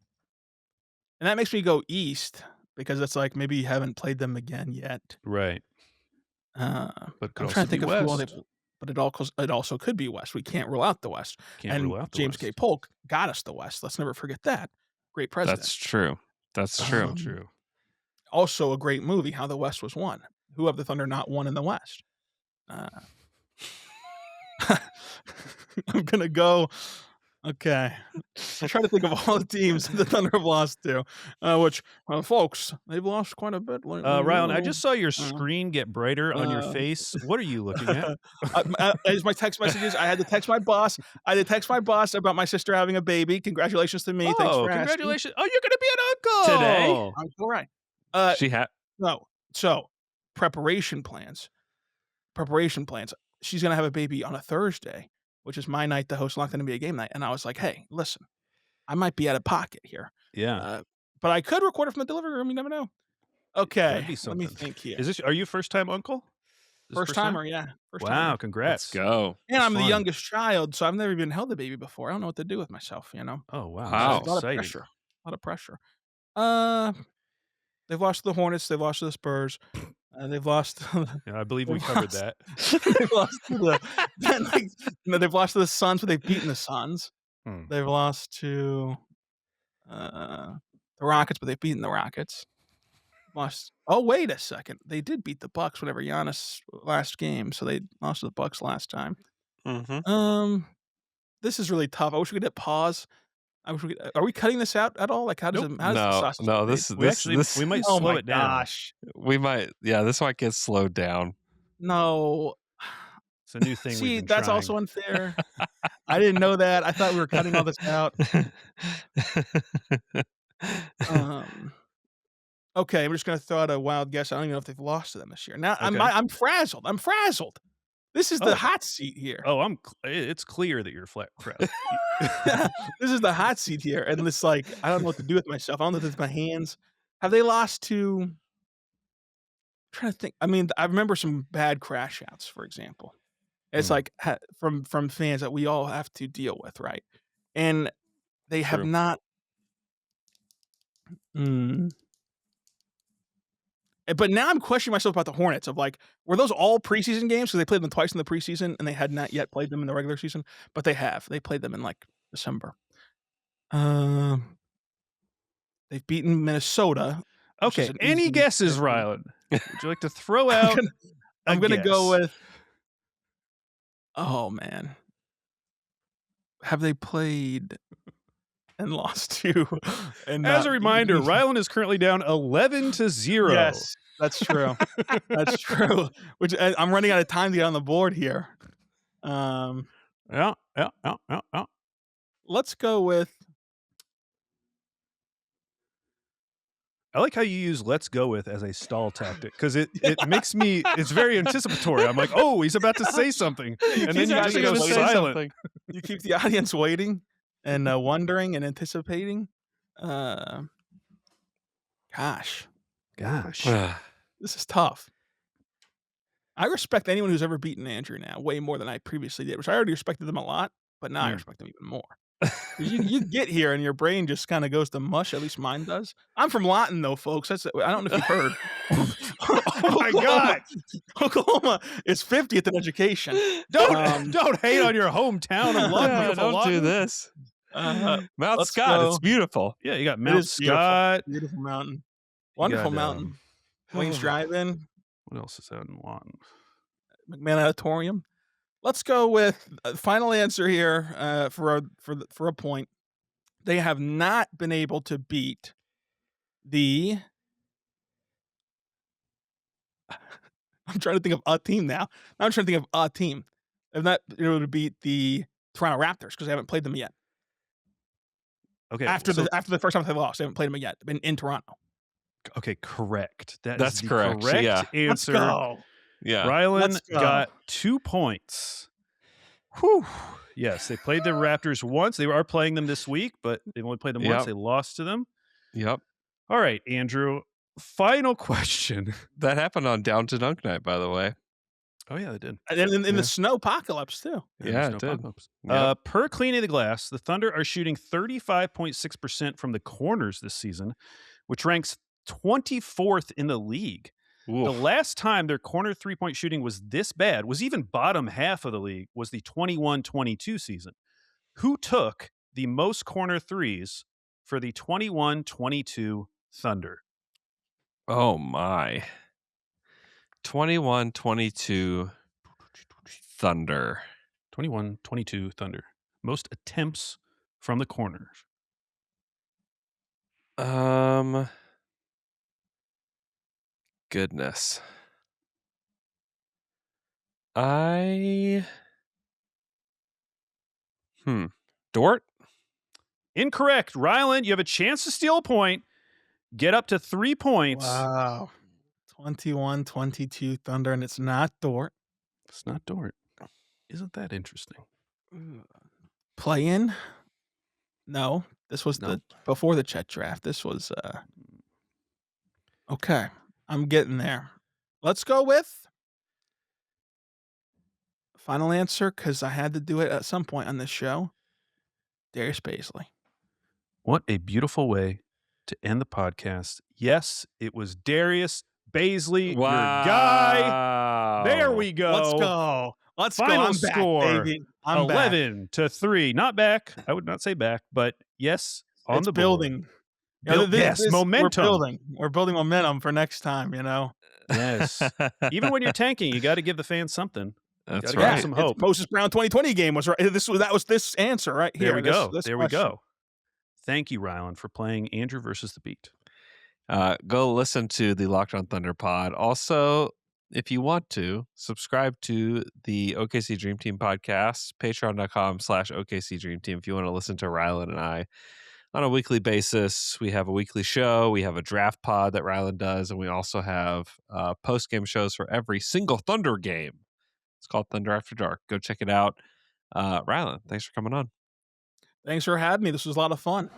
And that makes me go east because it's like maybe you haven't played them again yet. Right. But I'm trying to think of who all they. But it also could be West. We can't rule out the West. James K. Polk got us the West. Let's never forget that. Great president. That's true. True. Also a great movie, How the West Was Won. Who have the Thunder not won in the West? I'm going to go. Okay. I try to think of all the teams the Thunder have lost to, which, folks, they've lost quite a bit. Rylan, I just saw your screen get brighter on your face. What are you looking at? As my text messages, I had to text my boss. About my sister having a baby. Congratulations to me. Oh, thanks for congratulations. asking. Oh, you're going to be an uncle today. Uncle, right. She had. No. So, preparation plans. She's going to have a baby on a Thursday, which is my night to host Locked On NBA Game Night. And I was like, hey, listen, I might be out of pocket here. Yeah. But I could record it from the delivery room. You never know. Okay. Let me think here. Are you first-time uncle? First timer, yeah. Wow, congrats. Let's go. And I'm the youngest child, so I've never even held a baby before. I don't know what to do with myself, Oh, wow. Wow. A lot of pressure. They've lost to the Hornets. They've lost to the Spurs. They've lost. Yeah, I believe we covered that. They've lost to they've lost to the Suns, but they've beaten the Suns. They've lost to the Rockets, but they've beaten the Rockets. Oh, wait a second. They did beat the Bucks whenever Giannis last game, so they lost to the Bucks last time. This is really tough. I wish we could hit pause. Are we cutting this out at all? Like, how does Nope. it? How does the sausage No. made? We might Oh slow my it down. gosh! We might. Yeah, this might get slowed down. No. It's a new thing. See, we've been that's trying. also unfair. I didn't know that. I thought we were cutting all this out. Okay, I'm just gonna throw out a wild guess. I don't even know if they've lost to them this year. Now Okay. I'm frazzled. I'm frazzled. This is the hot seat here. Oh, it's clear that you're frazzled. This is the hot seat here, and it's like I don't know what to do with myself. I don't know if it's my hands. Have they lost to? I'm trying to think. I mean, I remember some bad crash outs, for example. It's like from fans that we all have to deal with, right? And they have not. But now I'm questioning myself about the Hornets of like, were those all preseason games? Because they played them twice in the preseason and they had not yet played them in the regular season, but they have. They played them in like December. They've beaten Minnesota. Okay. Any guesses, Rylan? Would you like to throw out? I'm going to go with. Oh man, have they played and lost to? And as a reminder, Rylan is currently down 11-0. Yes, that's true. That's true. Which I'm running out of time to get on the board here. Yeah. Let's go with. I like how you use "let's go with" as a stall tactic because it makes me. It's very anticipatory. I'm like, oh, he's about to say something, and then you just go silent. You keep the audience waiting and wondering and anticipating. Gosh, this is tough. I respect anyone who's ever beaten Andrew now way more than I previously did, which I already respected them a lot, but now I respect them even more. You get here and your brain just kind of goes to mush. At least mine does. I'm from Lawton, though, folks. I don't know if you've heard. Oh my God, Oklahoma is 50th in education. Don't hate on your hometown of Lawton. Don't do this. Mount Scott, it's beautiful. Yeah, you got Mount Scott, beautiful mountain, wonderful mountain. Wayne's Drive-In. What else is out in Lawton? McMahon Auditorium. Let's go with final answer here for a point. They have not been able to beat the. I'm trying to think of a team now. I'm trying to think of a team. They've not been able to beat the Toronto Raptors because they haven't played them yet. Okay. After the first time they lost, they haven't played them yet. They've been in Toronto. Okay, correct. That's the correct. Answer. Let's go. Yeah. Rylan got 2 points. Whew. Yes, they played the Raptors once. They are playing them this week, but they've only played them once. They lost to them. Yep. All right, Andrew. Final question. That happened on Down to Dunk Night, by the way. Oh, yeah, they did. And in the snow apocalypse, too. Yeah, it did. Yep. Per Cleaning the Glass, the Thunder are shooting 35.6% from the corners this season, which ranks 24th in the league. Oof. The last time their corner three-point shooting was this bad, was even bottom half of the league, was the 21-22 season. Who took the most corner threes for the 21-22 Thunder? Oh, my. 21-22 Thunder. 21-22 Thunder. Most attempts from the corners. Goodness. Dort? Incorrect. Rylan, you have a chance to steal a point. Get up to 3 points. Wow. 21-22 Thunder, and it's not Dort. It's not Dort. Isn't that interesting? Play in? No. This was before the Chet draft. This was okay. I'm getting there. Let's go with final answer because I had to do it at some point on this show. Darius Baisley. What a beautiful way to end the podcast. Yes, it was Darius Baisley, wow. Your guy. There we go. Let's go. Final I'm score, back, baby. I'm 11-3. Not back. I would not say back, but yes, on it's the building. Yes, momentum. We're building momentum for next time, you know? Yes. Even when you're tanking, you got to give the fans something. That's Gotta give 'em right. some hope. Moses Brown 2020 game was right. That was this answer right here. There we go. This There we question. go. Thank you, Rylan, for playing Andrew versus the Beat. Go listen to the Locked On Thunder pod. Also, if you want to, subscribe to the OKC Dream Team podcast, patreon.com/OKC Dream Team. If you want to listen to Rylan and I on a weekly basis, we have a weekly show. We have a draft pod that Rylan does, and we also have post-game shows for every single Thunder game. It's called Thunder After Dark. Go check it out. Rylan, thanks for coming on. Thanks for having me. This was a lot of fun.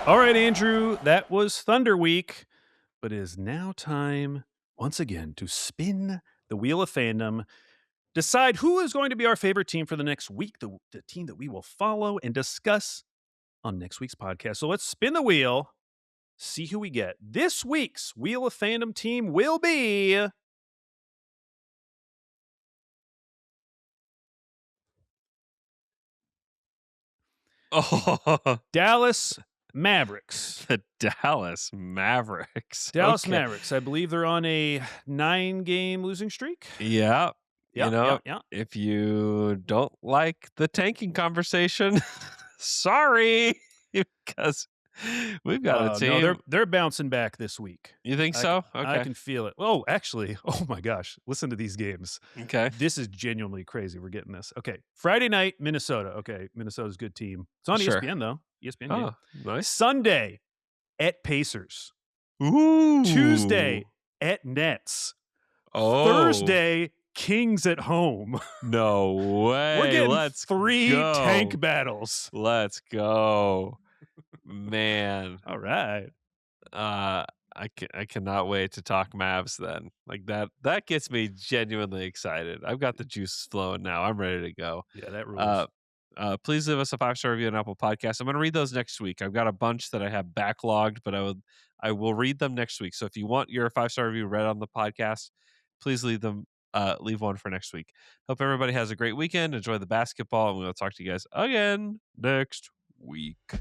All right, Andrew, that was Thunder Week, but it is now time once again to spin the wheel of fandom, decide who is going to be our favorite team for the next week, the team that we will follow and discuss on next week's podcast. So let's spin the wheel, see who we get. This week's Wheel of Fandom team will be Dallas Mavericks. The Dallas Mavericks. Dallas Okay. Mavericks. I believe they're on a 9-game losing streak. Yeah. Yeah, If you don't like the tanking conversation, sorry, because we've got a team. No, they're bouncing back this week. You think so? Okay. I can feel it. Oh, actually, oh my gosh. Listen to these games. Okay. This is genuinely crazy. We're getting this. Okay. Friday night, Minnesota. Okay. Minnesota's a good team. It's on Sure. ESPN, though. ESPN game. Oh, nice. Sunday at Pacers. Ooh. Tuesday at Nets. Oh. Thursday, Kings at home. No way. We're getting Let's 3 go. tank battles. Let's go. Man. All right. I cannot wait to talk Mavs then. Like that gets me genuinely excited. I've got the juices flowing now. I'm ready to go. Yeah, that rules. Please leave us a 5-star review on Apple Podcasts. I'm going to read those next week. I've got a bunch that I have backlogged, but I will read them next week. So if you want your 5-star review read on the podcast, please leave one for next week. Hope everybody has a great weekend. Enjoy the basketball, and we'll talk to you guys again next week.